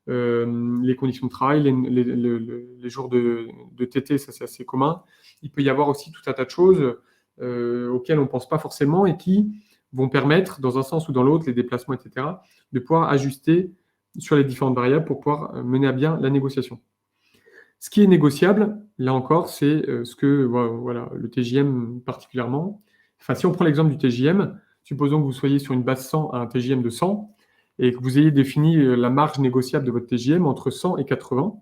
les conditions de travail, les jours de TT, ça c'est assez commun. Il peut y avoir aussi tout un tas de choses auxquelles on ne pense pas forcément et qui vont permettre, dans un sens ou dans l'autre, les déplacements, etc., de pouvoir ajuster sur les différentes variables pour pouvoir mener à bien la négociation. Ce qui est négociable, là encore, c'est ce que, voilà, le TJM particulièrement. Enfin, si on prend l'exemple du TJM, supposons que vous soyez sur une base 100 à un TJM de 100 et que vous ayez défini la marge négociable de votre TJM entre 100 et 80.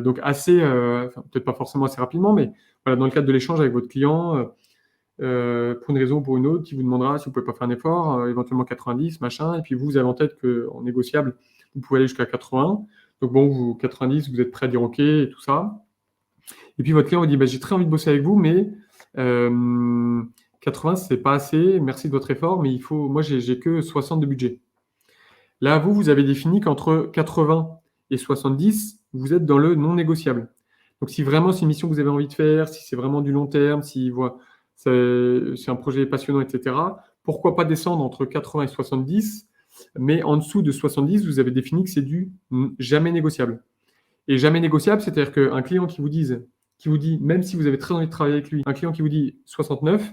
Donc assez, peut-être pas forcément assez rapidement, mais voilà, dans le cadre de l'échange avec votre client, pour une raison ou pour une autre, qui vous demandera si vous pouvez pas faire un effort, éventuellement 90, machin, et puis vous avez en tête qu'en négociable, vous pouvez aller jusqu'à 80. Donc bon, vous 90, vous êtes prêt à dire OK et tout ça. Et puis votre client vous dit, bah, j'ai très envie de bosser avec vous, mais 80, c'est pas assez, merci de votre effort, mais moi, j'ai que 60 de budget. Là, vous avez défini qu'entre 80 et 70, vous êtes dans le non négociable. Donc si vraiment c'est une mission que vous avez envie de faire, si c'est vraiment du long terme, si c'est un projet passionnant, etc., pourquoi pas descendre entre 80 et 70, mais en dessous de 70, vous avez défini que c'est du jamais négociable. Et jamais négociable, c'est-à-dire qu'un client qui vous dit, même si vous avez très envie de travailler avec lui, un client qui vous dit 69,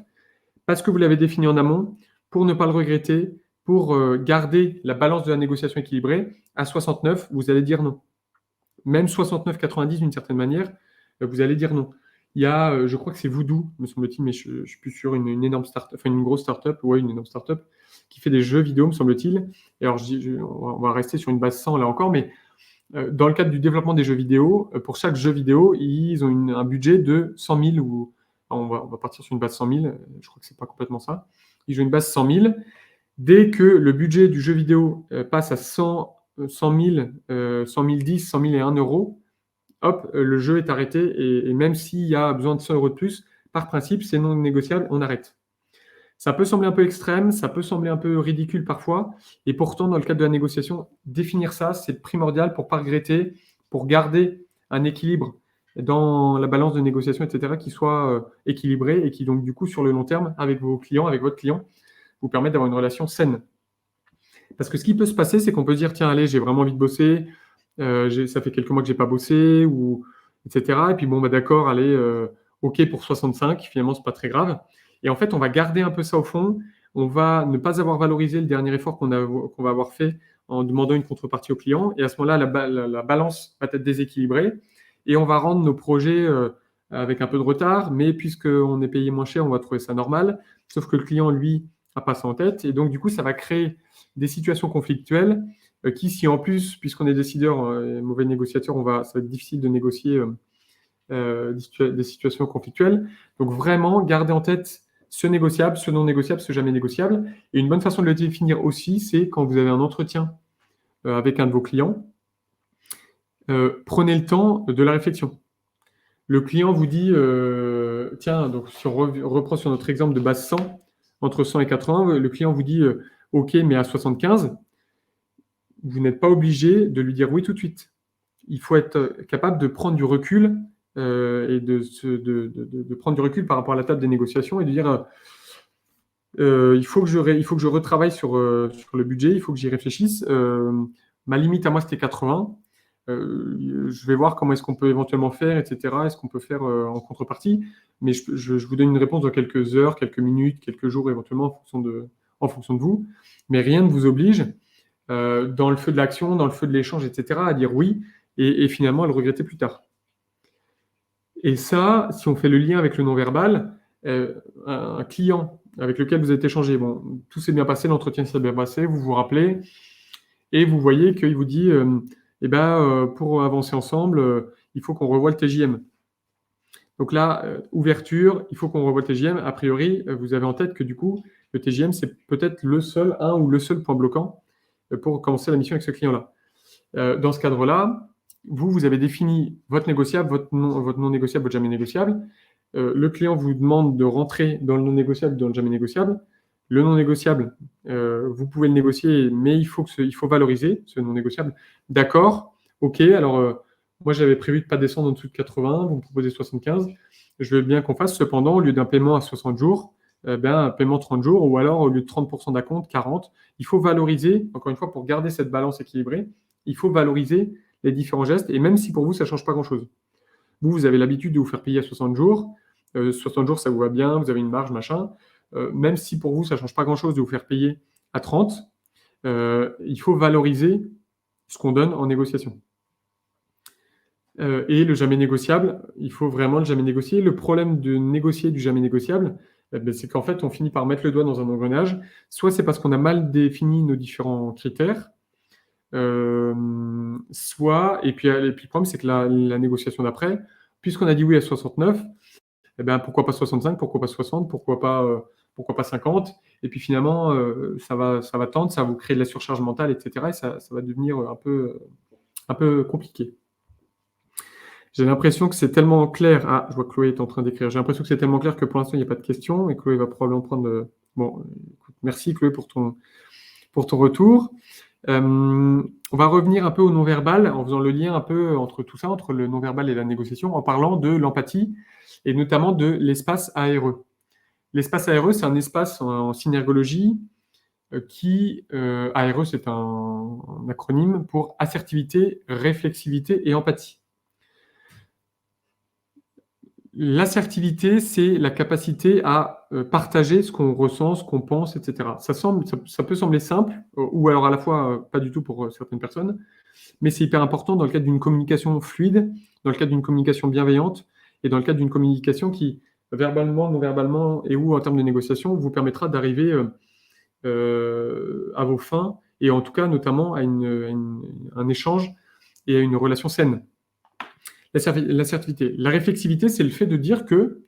parce que vous l'avez défini en amont, pour ne pas le regretter, pour garder la balance de la négociation équilibrée, à 69, vous allez dire non. Même 69,90 d'une certaine manière, vous allez dire non. Il y a, je crois que c'est Voodoo, me semble-t-il, mais je suis plus sûr, une énorme start-up, enfin une grosse start-up, ouais, une énorme start-up, qui fait des jeux vidéo, me semble-t-il. Et alors, on va rester sur une base 100 là encore, mais dans le cadre du développement des jeux vidéo, pour chaque jeu vidéo, ils ont un budget de 100 000 ou on va partir sur une base 100 000, je crois que c'est pas complètement ça. Ils ont une base 100 000. Dès que le budget du jeu vidéo passe à 100 000, 100 010, 100 000 et 1 euro, hop, le jeu est arrêté et même s'il y a besoin de 100 euros de plus, par principe, c'est non négociable, on arrête. Ça peut sembler un peu extrême, ça peut sembler un peu ridicule parfois, et pourtant, dans le cadre de la négociation, définir ça, c'est primordial pour ne pas regretter, pour garder un équilibre dans la balance de négociation, etc., qui soit équilibré et qui, donc, du coup, sur le long terme, avec vos clients, avec votre client, vous permet d'avoir une relation saine. Parce que ce qui peut se passer, c'est qu'on peut se dire, tiens, allez, j'ai vraiment envie de bosser, ça fait quelques mois que je n'ai pas bossé, ou, etc. Et puis, bon, bah, d'accord, allez, OK pour 65, finalement, ce n'est pas très grave. Et en fait, on va garder un peu ça au fond. On va ne pas avoir valorisé le dernier effort qu'on va avoir fait en demandant une contrepartie au client. Et à ce moment-là, la balance va être déséquilibrée. Et on va rendre nos projets avec un peu de retard. Mais puisqu'on est payé moins cher, on va trouver ça normal. Sauf que le client, lui, n'a pas ça en tête. Et donc, du coup, ça va créer des situations conflictuelles qui, si en plus, puisqu'on est décideur, mauvais négociateur, ça va être difficile de négocier des situations conflictuelles. Donc, vraiment, garder en tête ce négociable, ce non négociable, ce jamais négociable. Et une bonne façon de le définir aussi, c'est quand vous avez un entretien avec un de vos clients, prenez le temps de la réflexion. Le client vous dit, tiens, donc si on reprend sur notre exemple de base 100, entre 100 et 80, le client vous dit, OK, mais à 75, vous n'êtes pas obligé de lui dire oui tout de suite. Il faut être capable de prendre du recul et de prendre du recul par rapport à la table des négociations et de dire il faut que je retravaille sur le budget, il faut que j'y réfléchisse. Ma limite à moi, c'était 80. Je vais voir comment est-ce qu'on peut éventuellement faire, etc. Est-ce qu'on peut faire en contrepartie? Mais je vous donne une réponse dans quelques heures, quelques minutes, quelques jours éventuellement en fonction de vous. Mais rien ne vous oblige, dans le feu de l'action, dans le feu de l'échange, etc., à dire oui et finalement à le regretter plus tard. Et ça, si on fait le lien avec le non-verbal, un client avec lequel vous êtes échangé, bon, tout s'est bien passé, l'entretien s'est bien passé, vous vous rappelez, et vous voyez qu'il vous dit pour avancer ensemble, il faut qu'on revoie le TJM. Donc là, ouverture, il faut qu'on revoie le TJM. A priori, vous avez en tête que du coup, le TJM, c'est peut-être le seul point bloquant pour commencer la mission avec ce client-là. Dans ce cadre-là, vous avez défini votre négociable, votre non négociable, votre jamais négociable. Le client vous demande de rentrer dans le non négociable, dans le jamais négociable. Le non négociable, vous pouvez le négocier, mais il faut valoriser ce non négociable. D'accord, ok, alors moi j'avais prévu de ne pas descendre en dessous de 80, vous me proposez 75. Je veux bien qu'on fasse, cependant, au lieu d'un paiement à 60 jours, un paiement 30 jours, ou alors au lieu de 30% d'acompte, 40. Il faut valoriser, encore une fois, pour garder cette balance équilibrée, il faut valoriser les différents gestes, et même si pour vous, ça ne change pas grand-chose. Vous avez l'habitude de vous faire payer à 60 jours, 60 jours, ça vous va bien, vous avez une marge, machin. Même si pour vous, ça ne change pas grand-chose de vous faire payer à 30, il faut valoriser ce qu'on donne en négociation. Et le jamais négociable, il faut vraiment le jamais négocier. Le problème de négocier du jamais négociable, c'est qu'en fait, on finit par mettre le doigt dans un engrenage. Soit c'est parce qu'on a mal défini nos différents critères, soit, et puis le problème, c'est que la négociation d'après, puisqu'on a dit oui à 69, pourquoi pas 65, pourquoi pas 60, pourquoi pas 50, et puis finalement, ça va tendre, ça va vous créer de la surcharge mentale, etc., et ça va devenir un peu compliqué. J'ai l'impression que c'est tellement clair. Ah, je vois que Chloé est en train d'écrire. J'ai l'impression que c'est tellement clair que pour l'instant, il n'y a pas de questions et Chloé va probablement prendre. Bon, écoute, merci Chloé pour ton retour. On va revenir un peu au non-verbal en faisant le lien un peu entre tout ça, entre le non-verbal et la négociation, en parlant de l'empathie et notamment de l'espace ARE. L'espace ARE, c'est un espace en synergologie qui, ARE, c'est un acronyme pour assertivité, réflexivité et empathie. L'assertivité, c'est la capacité à partager ce qu'on ressent, ce qu'on pense, etc. Ça peut sembler simple, ou alors à la fois pas du tout pour certaines personnes, mais c'est hyper important dans le cadre d'une communication fluide, dans le cadre d'une communication bienveillante, et dans le cadre d'une communication qui, verbalement, non-verbalement, et ou en termes de négociation, vous permettra d'arriver à vos fins, et en tout cas, notamment, à un échange et à une relation saine. L'assertivité. La réflexivité, c'est le fait de dire que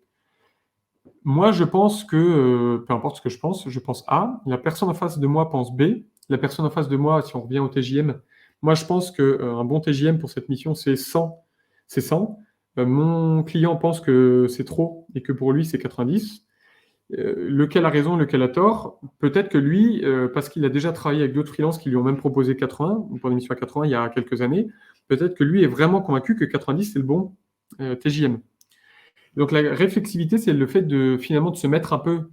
moi, je pense que, peu importe ce que je pense A, la personne en face de moi pense B, la personne en face de moi, si on revient au TJM, moi, je pense qu'un bon TJM pour cette mission, c'est 100. C'est 100. Mon client pense que c'est trop et que pour lui, c'est 90. Lequel a raison, lequel a tort? Peut-être que lui, parce qu'il a déjà travaillé avec d'autres freelances qui lui ont même proposé 80, pour des missions à 80 il y a quelques années, peut-être que lui est vraiment convaincu que 90 c'est le bon TJM. Donc la réflexivité, c'est le fait de finalement de se mettre un peu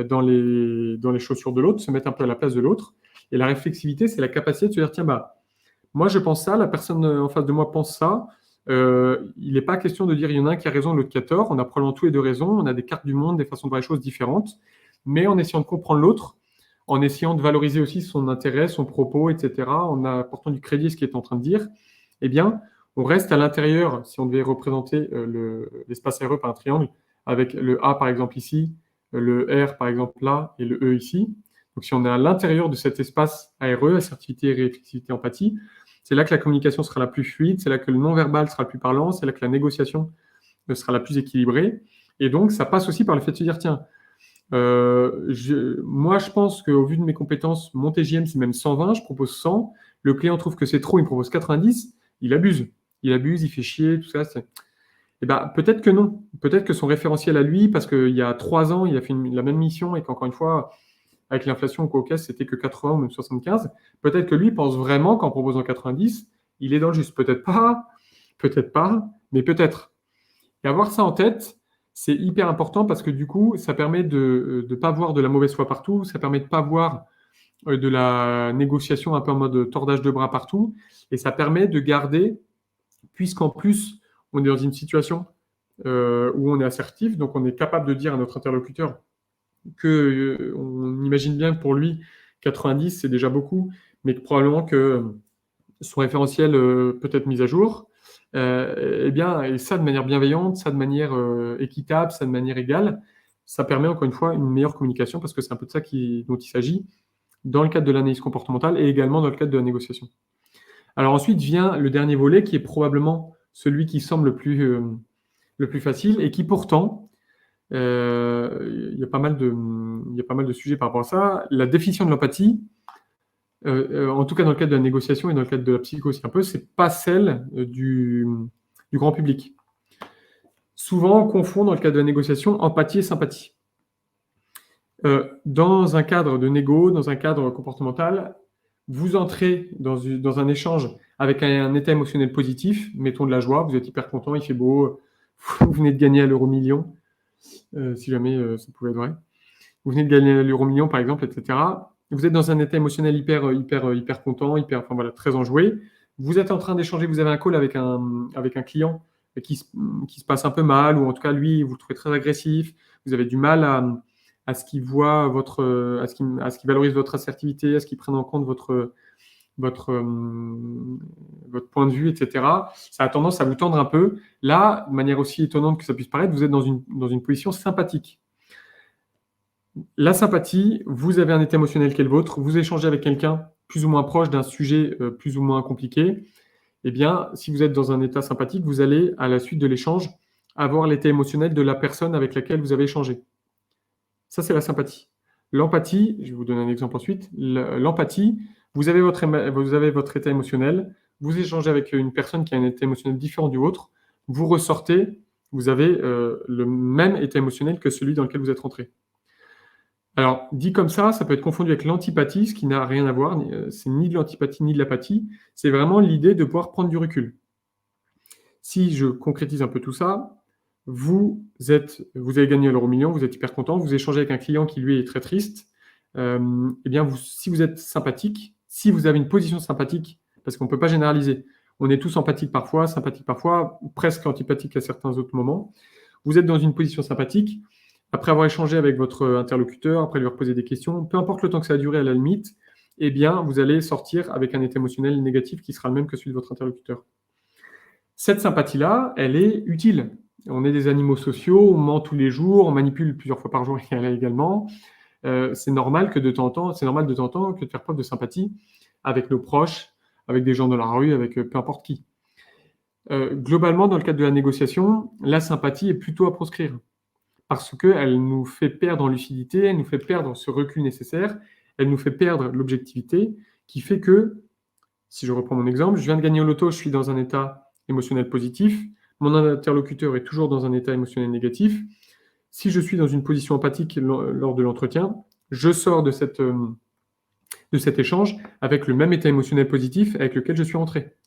dans les chaussures de l'autre, se mettre un peu à la place de l'autre. Et la réflexivité, c'est la capacité de se dire, tiens, moi je pense ça, la personne en face de moi pense ça. Il n'est pas question de dire il y en a un qui a raison, l'autre qui a tort. On a probablement tous les deux raison. On a des cartes du monde, des façons de voir les choses différentes, mais en essayant de comprendre l'autre, en essayant de valoriser aussi son intérêt, son propos, etc., en apportant du crédit à ce qu'il est en train de dire, eh bien, on reste à l'intérieur, si on devait représenter l'espace RE par un triangle, avec le A par exemple ici, le R par exemple là, et le E ici. Donc si on est à l'intérieur de cet espace ARE, assertivité, réflexivité, empathie, c'est là que la communication sera la plus fluide, c'est là que le non-verbal sera le plus parlant, c'est là que la négociation sera la plus équilibrée. Et donc, ça passe aussi par le fait de se dire, tiens, moi, je pense qu'au vu de mes compétences, mon TJM, c'est même 120, je propose 100. Le client trouve que c'est trop, il me propose 90. Il abuse, il fait chier, tout ça. Eh peut-être que non. Peut-être que son référentiel à lui, parce qu'il y a 3 ans, il a fait la même mission et qu'encore une fois, avec l'inflation au caisse, c'était que 80 ou même 75. Peut-être que lui pense vraiment qu'en proposant 90, il est dans le juste. Peut-être pas, mais peut-être. Et avoir ça en tête, c'est hyper important parce que du coup, ça permet de ne pas voir de la mauvaise foi partout, ça permet de ne pas voir de la négociation un peu en mode tordage de bras partout, et ça permet de garder, puisqu'en plus, on est dans une situation où on est assertif, donc on est capable de dire à notre interlocuteur que on imagine bien que pour lui, 90, c'est déjà beaucoup, mais que probablement que son référentiel peut être mis à jour. Eh bien, et ça de manière bienveillante, ça de manière équitable, ça de manière égale, ça permet encore une fois une meilleure communication parce que c'est un peu de ça dont il s'agit dans le cadre de l'analyse comportementale et également dans le cadre de la négociation. Alors ensuite vient le dernier volet qui est probablement celui qui semble le plus facile et qui pourtant, il y a pas mal de sujets par rapport à ça. La définition de l'empathie, en tout cas dans le cadre de la négociation et dans le cadre de la psycho aussi un peu, c'est pas celle du grand public. Souvent, on confond dans le cadre de la négociation empathie et sympathie. Dans un cadre de négo, dans un cadre comportemental, vous entrez dans un échange avec un état émotionnel positif, mettons de la joie, vous êtes hyper content, il fait beau, vous venez de gagner à l'euro-million, si jamais ça pouvait être vrai. Vous venez de gagner à l'euro-million, par exemple, etc. Vous êtes dans un état émotionnel hyper content, enfin voilà, très enjoué. Vous êtes en train d'échanger, vous avez un call avec un client qui se passe un peu mal, ou en tout cas, lui, vous le trouvez très agressif, vous avez du mal à ce qu'il voit à ce qu'il valorise votre assertivité, à ce qu'il prenne en compte votre point de vue, etc. Ça a tendance à vous tendre un peu. Là, de manière aussi étonnante que ça puisse paraître, vous êtes dans une position sympathique. La sympathie, vous avez un état émotionnel qui est le vôtre, vous échangez avec quelqu'un plus ou moins proche d'un sujet plus ou moins compliqué. Eh bien, si vous êtes dans un état sympathique, vous allez, à la suite de l'échange, avoir l'état émotionnel de la personne avec laquelle vous avez échangé. Ça, c'est la sympathie. L'empathie, je vais vous donner un exemple ensuite. L'empathie, vous avez votre état émotionnel, vous échangez avec une personne qui a un état émotionnel différent du vôtre, vous ressortez, vous avez le même état émotionnel que celui dans lequel vous êtes rentré. Alors, dit comme ça peut être confondu avec l'antipathie, ce qui n'a rien à voir. C'est ni de l'antipathie ni de l'apathie. C'est vraiment l'idée de pouvoir prendre du recul. Si je concrétise un peu tout ça, vous avez gagné à l'euro-million, vous êtes hyper content, vous échangez avec un client qui, lui, est très triste. Eh bien, si vous êtes sympathique, si vous avez une position sympathique, parce qu'on ne peut pas généraliser, on est tous sympathiques parfois, presque antipathiques à certains autres moments. Vous êtes dans une position sympathique, après avoir échangé avec votre interlocuteur, après lui poser des questions, peu importe le temps que ça a duré à la limite, eh bien, vous allez sortir avec un état émotionnel négatif qui sera le même que celui de votre interlocuteur. Cette sympathie-là, elle est utile. On est des animaux sociaux, on ment tous les jours, on manipule plusieurs fois par jour également. C'est normal de temps en temps que de faire preuve de sympathie avec nos proches, avec des gens dans la rue, avec peu importe qui. Globalement, dans le cadre de la négociation, la sympathie est plutôt à proscrire parce qu'elle nous fait perdre en lucidité, elle nous fait perdre ce recul nécessaire, elle nous fait perdre l'objectivité qui fait que, si je reprends mon exemple, je viens de gagner au loto, je suis dans un état émotionnel positif, mon interlocuteur est toujours dans un état émotionnel négatif. Si je suis dans une position empathique lors de l'entretien, je sors de cet échange avec le même état émotionnel positif avec lequel je suis rentré.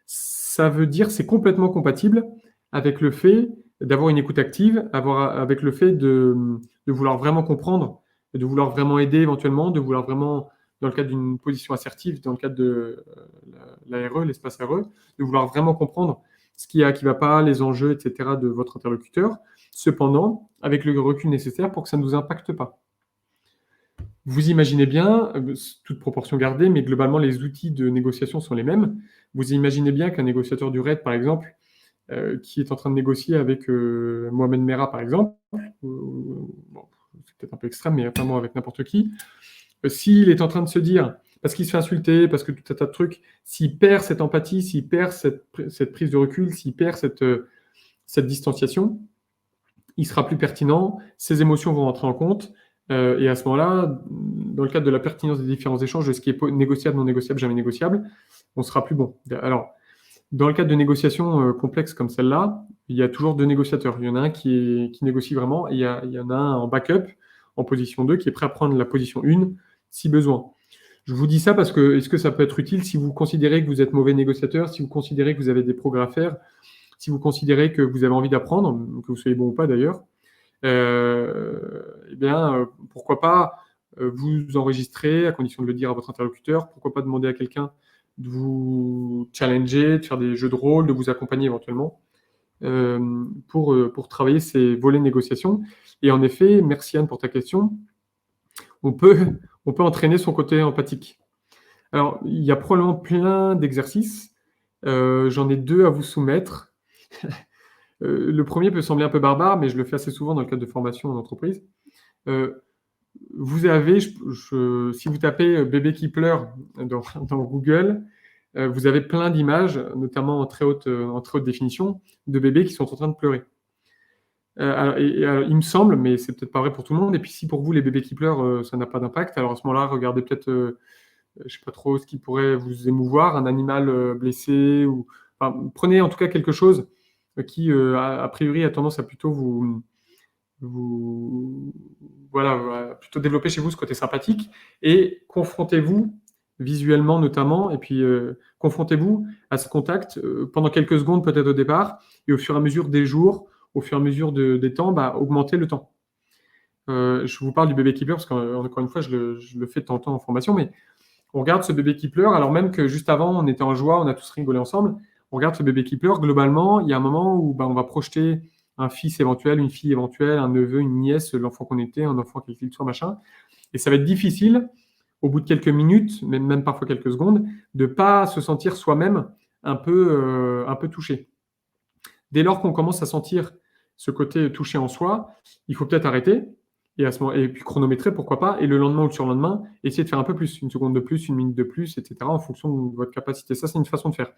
Ça veut dire c'est complètement compatible avec le fait d'avoir une écoute active, avec le fait de vouloir vraiment comprendre, de vouloir vraiment aider éventuellement, de vouloir vraiment, dans le cadre d'une position assertive, dans le cadre de l'ARE, l'espace RE, de vouloir vraiment comprendre ce qui ne va pas, les enjeux, etc. de votre interlocuteur, cependant, avec le recul nécessaire pour que ça ne vous impacte pas. Vous imaginez bien, toute proportion gardée, mais globalement, les outils de négociation sont les mêmes. Vous imaginez bien qu'un négociateur du RAID, par exemple, qui est en train de négocier avec Mohamed Merah, par exemple, bon, c'est peut-être un peu extrême, mais vraiment avec n'importe qui, s'il est en train de se dire, parce qu'il se fait insulter, parce que tout un tas de trucs, s'il perd cette empathie, s'il perd cette prise de recul, s'il perd cette distanciation, il sera plus pertinent, ses émotions vont rentrer en compte, et à ce moment-là, dans le cadre de la pertinence des différents échanges, de ce qui est négociable, non négociable, jamais négociable, on sera plus bon. Alors, dans le cadre de négociations complexes comme celle-là, il y a toujours deux négociateurs. Il y en a un qui négocie vraiment, et il y en a un en backup, en position 2, qui est prêt à prendre la position 1 si besoin. Je vous dis ça parce que est-ce que ça peut être utile si vous considérez que vous êtes mauvais négociateur, si vous considérez que vous avez des progrès à faire, si vous considérez que vous avez envie d'apprendre, que vous soyez bon ou pas d'ailleurs, eh bien, pourquoi pas vous enregistrer, à condition de le dire à votre interlocuteur. Pourquoi pas demander à quelqu'un de vous challenger, de faire des jeux de rôle, de vous accompagner éventuellement pour travailler ces volets de négociation. Et en effet, merci Anne pour ta question, on peut, on peut entraîner son côté empathique. Alors, il y a probablement plein d'exercices. J'en ai 2 à vous soumettre. Le premier peut sembler un peu barbare, mais je le fais assez souvent dans le cadre de formation en entreprise. Vous avez, si vous tapez bébé qui pleure dans Google, vous avez plein d'images, notamment en très haute définition, de bébés qui sont en train de pleurer. Alors, il me semble, mais c'est peut-être pas vrai pour tout le monde, et puis si pour vous les bébés qui pleurent, ça n'a pas d'impact, alors à ce moment-là, regardez peut-être, je sais pas trop ce qui pourrait vous émouvoir, un animal blessé, ou enfin, prenez en tout cas quelque chose qui, a priori, a tendance à plutôt voilà, plutôt développer chez vous ce côté sympathique, et confrontez-vous visuellement notamment, et puis confrontez-vous à ce contact pendant quelques secondes peut-être au départ, et au fur et à mesure des jours, au fur et à mesure des temps, augmentez le temps. Je vous parle du bébé qui pleure parce qu'encore une fois, je le fais de temps en temps en formation, mais on regarde ce bébé qui pleure, alors même que juste avant, on était en joie, on a tous rigolé ensemble. On regarde ce bébé qui pleure. Globalement, il y a un moment où on va projeter un fils éventuel, une fille éventuelle, un neveu, une nièce, l'enfant qu'on était, un enfant quel qu'il soit, machin. Et ça va être difficile, au bout de quelques minutes, même parfois quelques secondes, de ne pas se sentir soi-même un peu touché. Dès lors qu'on commence à sentir ce côté touché en soi, il faut peut-être arrêter et puis chronométrer, pourquoi pas, et le lendemain ou le surlendemain, essayer de faire un peu plus, une seconde de plus, une minute de plus, etc., en fonction de votre capacité. Ça, c'est une façon de faire.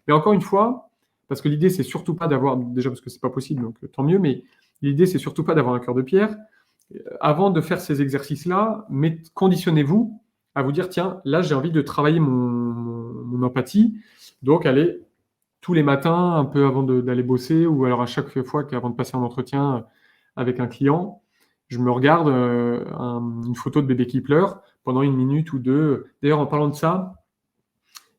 Mais encore une fois, parce que l'idée, c'est surtout pas d'avoir, déjà parce que c'est pas possible, donc tant mieux, mais l'idée, c'est surtout pas d'avoir un cœur de pierre. Avant de faire ces exercices-là, conditionnez-vous à vous dire, tiens, là, j'ai envie de travailler mon empathie, donc allez, tous les matins, un peu avant d'aller bosser, ou alors à chaque fois qu'avant de passer un entretien avec un client, je me regarde une photo de bébé qui pleure pendant une minute ou deux. D'ailleurs, en parlant de ça,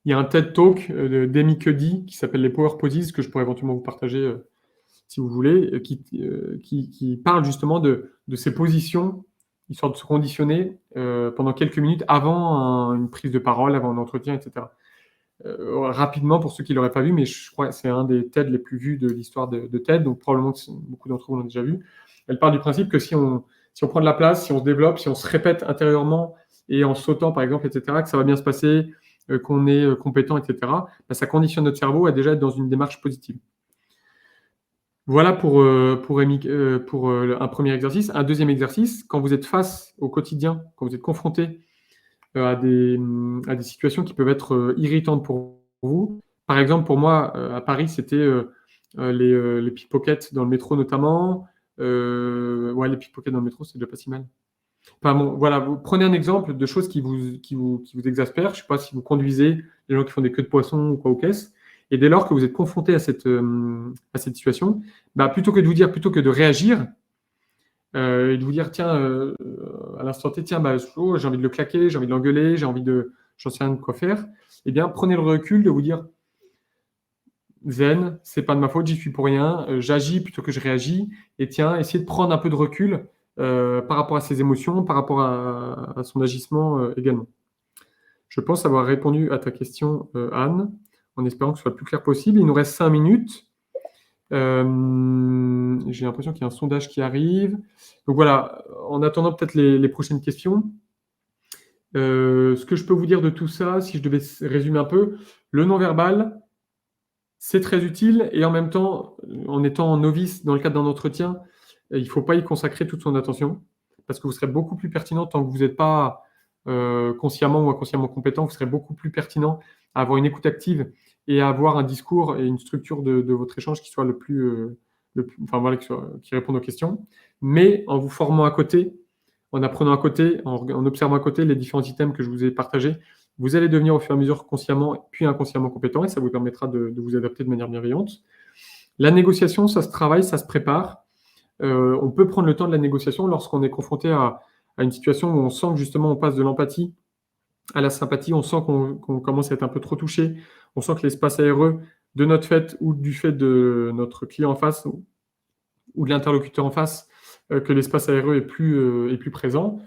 il y a un TED Talk d'Amy Cuddy qui s'appelle les Power Poses, que je pourrais éventuellement vous partager si vous voulez, qui parle justement de ces positions, histoire de se conditionner pendant quelques minutes avant une prise de parole, avant un entretien, etc. Rapidement, pour ceux qui ne l'auraient pas vu, mais je crois que c'est un des TED les plus vus de l'histoire de TED, donc probablement que beaucoup d'entre vous l'ont déjà vu. Elle part du principe que si on prend de la place, si on se développe, si on se répète intérieurement et en sautant, par exemple, etc., que ça va bien se passer, qu'on est compétent, etc., ça conditionne notre cerveau à déjà être dans une démarche positive. Voilà pour un premier exercice. Un deuxième exercice, quand vous êtes face au quotidien, quand vous êtes confronté à des situations qui peuvent être irritantes pour vous. Par exemple, pour moi, à Paris, c'était les pickpockets dans le métro notamment. Les pickpockets dans le métro, c'est déjà pas si mal. Enfin bon, voilà, vous prenez un exemple de choses qui vous exaspèrent. Je ne sais pas si vous conduisez, les gens qui font des queues de poisson ou quoi aux caisses. Et dès lors que vous êtes confronté à cette situation, plutôt que de réagir, et de vous dire, tiens, à l'instant T, tiens, j'ai envie de le claquer, j'ai envie de l'engueuler, j'en sais rien de quoi faire, eh bien, prenez le recul de vous dire, zen, c'est pas de ma faute, j'y suis pour rien, j'agis plutôt que je réagis, et tiens, essayez de prendre un peu de recul par rapport à ses émotions, par rapport à son agissement également. Je pense avoir répondu à ta question, Anne, en espérant que ce soit le plus clair possible. Il nous reste 5 minutes. J'ai l'impression qu'il y a un sondage qui arrive. Donc voilà, en attendant peut-être les prochaines questions, ce que je peux vous dire de tout ça, si je devais résumer un peu, le non-verbal, c'est très utile, et en même temps, en étant novice dans le cadre d'un entretien, il ne faut pas y consacrer toute son attention, parce que vous serez beaucoup plus pertinent tant que vous n'êtes pas consciemment ou inconsciemment compétent, vous serez beaucoup plus pertinent à avoir une écoute active et à avoir un discours et une structure de votre échange qui soit qui réponde aux questions. Mais en vous formant à côté, en apprenant à côté, en observant à côté les différents items que je vous ai partagés, vous allez devenir au fur et à mesure consciemment puis inconsciemment compétent, et ça vous permettra de vous adapter de manière bienveillante. La négociation, ça se travaille, ça se prépare. On peut prendre le temps de la négociation lorsqu'on est confronté à une situation où on sent que justement on passe de l'empathie à la sympathie, on sent qu'on commence à être un peu trop touché, on sent que l'espace aéreux de notre fait ou du fait de notre client en face ou de l'interlocuteur en face que l'espace aéreux est plus présent,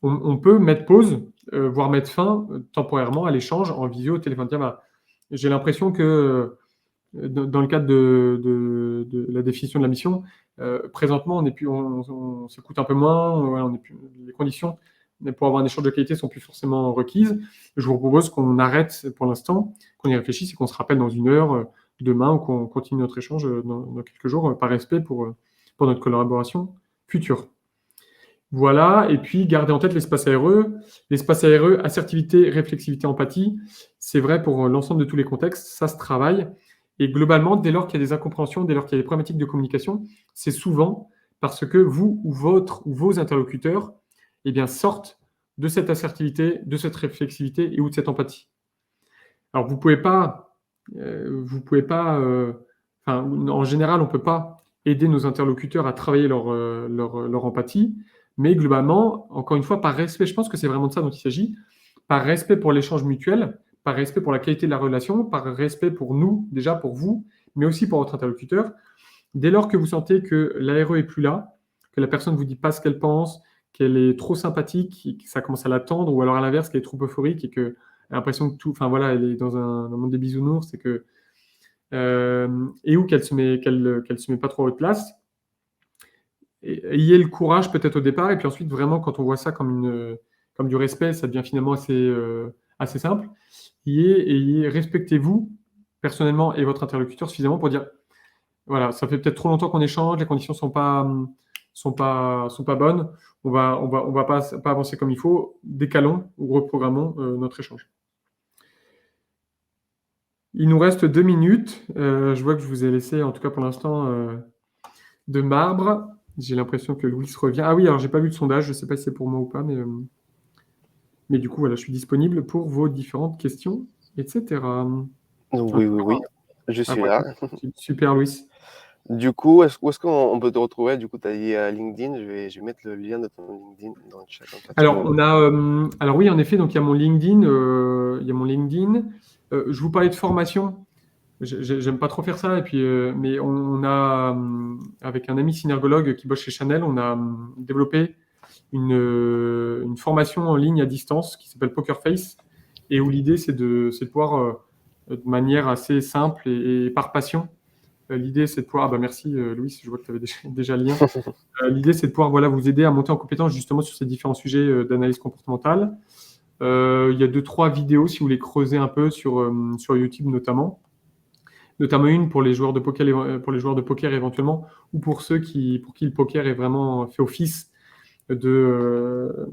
on peut mettre pause, voire mettre fin temporairement à l'échange en visio au téléphone. Tiens, bah, j'ai l'impression que dans le cadre de la définition de la mission, présentement, on s'écoute un peu moins, voilà, les conditions pour avoir un échange de qualité sont plus forcément requises. Je vous propose qu'on arrête pour l'instant, qu'on y réfléchisse et qu'on se rappelle dans 1 heure, demain, ou qu'on continue notre échange dans quelques jours, par respect pour notre collaboration future. Voilà, et puis gardez en tête l'espace aéreux. L'espace aéreux, assertivité, réflexivité, empathie, c'est vrai pour l'ensemble de tous les contextes, ça se travaille. Et globalement, dès lors qu'il y a des incompréhensions, dès lors qu'il y a des problématiques de communication, c'est souvent parce que vous ou vos interlocuteurs sortent de cette assertivité, de cette réflexivité et ou de cette empathie. Alors, vous pouvez pas, en général, on ne peut pas aider nos interlocuteurs à travailler leur empathie, mais globalement, encore une fois, par respect, je pense que c'est vraiment de ça dont il s'agit, par respect pour l'échange mutuel, par respect pour la qualité de la relation, par respect pour nous, déjà pour vous, mais aussi pour votre interlocuteur. Dès lors que vous sentez que l'ARE est plus là, que la personne ne vous dit pas ce qu'elle pense, qu'elle est trop sympathique, que ça commence à l'attendre, ou alors à l'inverse, qu'elle est trop euphorique et qu'elle a l'impression que tout, enfin voilà, elle est dans un monde des bisounours, et où qu'elle se met pas trop à votre place. Ayez le courage peut-être au départ, et puis ensuite, vraiment, quand on voit ça comme du respect, ça devient finalement assez simple. Respectez-vous personnellement et votre interlocuteur suffisamment pour dire, voilà, ça fait peut-être trop longtemps qu'on échange, les conditions sont pas bonnes, on va pas avancer comme il faut, décalons ou reprogrammons notre échange. Il nous reste 2 minutes. Je vois que je vous ai laissé, en tout cas pour l'instant, de marbre. J'ai l'impression que Louis revient. Ah oui, alors j'ai pas vu le sondage, je ne sais pas si c'est pour moi ou pas, mais du coup, voilà, je suis disponible pour vos différentes questions, etc. Oui, je suis là. Super, Louis. Du coup, où est-ce qu'on peut te retrouver? Du coup, tu as dit LinkedIn, je vais mettre le lien de ton LinkedIn dans le chat. Alors oui, en effet, donc il y a mon LinkedIn. Je vous parlais de formation. J'aime pas trop faire ça, et puis, mais on a, avec un ami synergologue qui bosse chez Chanel, on a développé une formation en ligne à distance qui s'appelle Poker Face, et où l'idée c'est de pouvoir, de manière assez simple et par passion, l'idée c'est de pouvoir, merci Louis, je vois que tu avais déjà le lien. L'idée c'est de pouvoir vous aider à monter en compétence justement sur ces différents sujets d'analyse comportementale. Il y a 2-3 vidéos si vous voulez creuser un peu sur YouTube notamment une pour les joueurs de poker éventuellement, ou pour ceux pour qui le poker est vraiment fait office de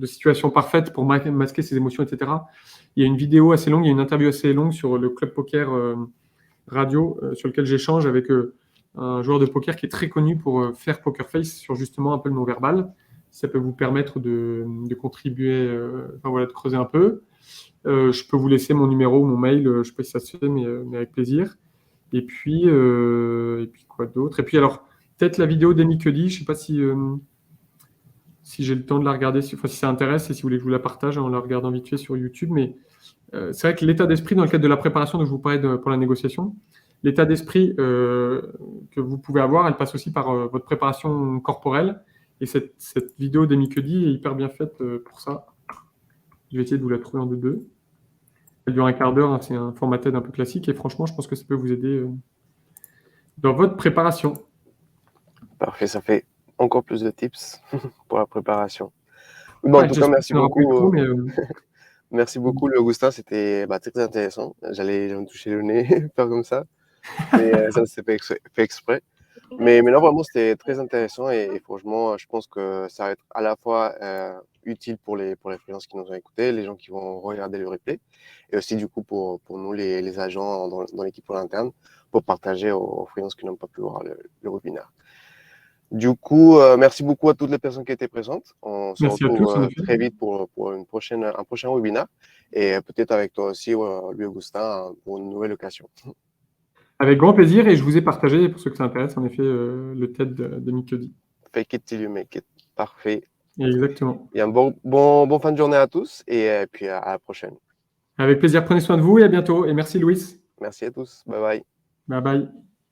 situation parfaite pour masquer ses émotions, etc. Il y a une vidéo assez longue, il y a une interview assez longue sur le club poker radio sur lequel j'échange avec un joueur de poker qui est très connu pour faire Poker Face sur justement un peu le non-verbal. Ça peut vous permettre de contribuer, de creuser un peu. Je peux vous laisser mon numéro, mon mail, je ne sais pas si ça se fait, mais avec plaisir. Et puis quoi d'autre? Et puis alors, peut-être la vidéo d'Amy Cuddy, je ne sais pas si j'ai le temps de la regarder, si ça intéresse, et si vous voulez que je vous la partage en la regardant vite fait sur YouTube. Mais c'est vrai que l'état d'esprit dans le cadre de la préparation dont je vous parlais pour la négociation, l'état d'esprit que vous pouvez avoir, elle passe aussi par votre préparation corporelle. Et cette vidéo d'Amy Cuddy est hyper bien faite pour ça. Je vais essayer de vous la trouver en deux. Elle dure un quart d'heure, hein, c'est un format TED un peu classique, et franchement, je pense que ça peut vous aider dans votre préparation. Parfait, ça fait encore plus de tips pour la préparation. Bon, en tout cas, merci beaucoup. Merci beaucoup, Augustin, c'était très intéressant. J'allais me toucher le nez, faire comme ça, mais ça s'est fait exprès. Mais non, vraiment, c'était très intéressant, et franchement, je pense que ça va être à la fois utile pour les freelances qui nous ont écoutés, les gens qui vont regarder le replay, et aussi du coup pour nous, les agents dans l'équipe en interne, pour partager aux freelances qui n'ont pas pu voir le webinaire. Du coup, merci beaucoup à toutes les personnes qui étaient présentes. On se retrouve très vite pour un prochain webinaire, et peut-être avec toi aussi, Louis-Augustin, pour une nouvelle occasion. Avec grand plaisir, et je vous ai partagé, pour ceux que ça intéresse, en effet, le TED de Mikodi. Fake it till you make it. Parfait. Exactement. Et un bon fin de journée à tous, et puis à la prochaine. Avec plaisir, prenez soin de vous et à bientôt. Et merci Louis. Merci à tous. Bye bye. Bye bye.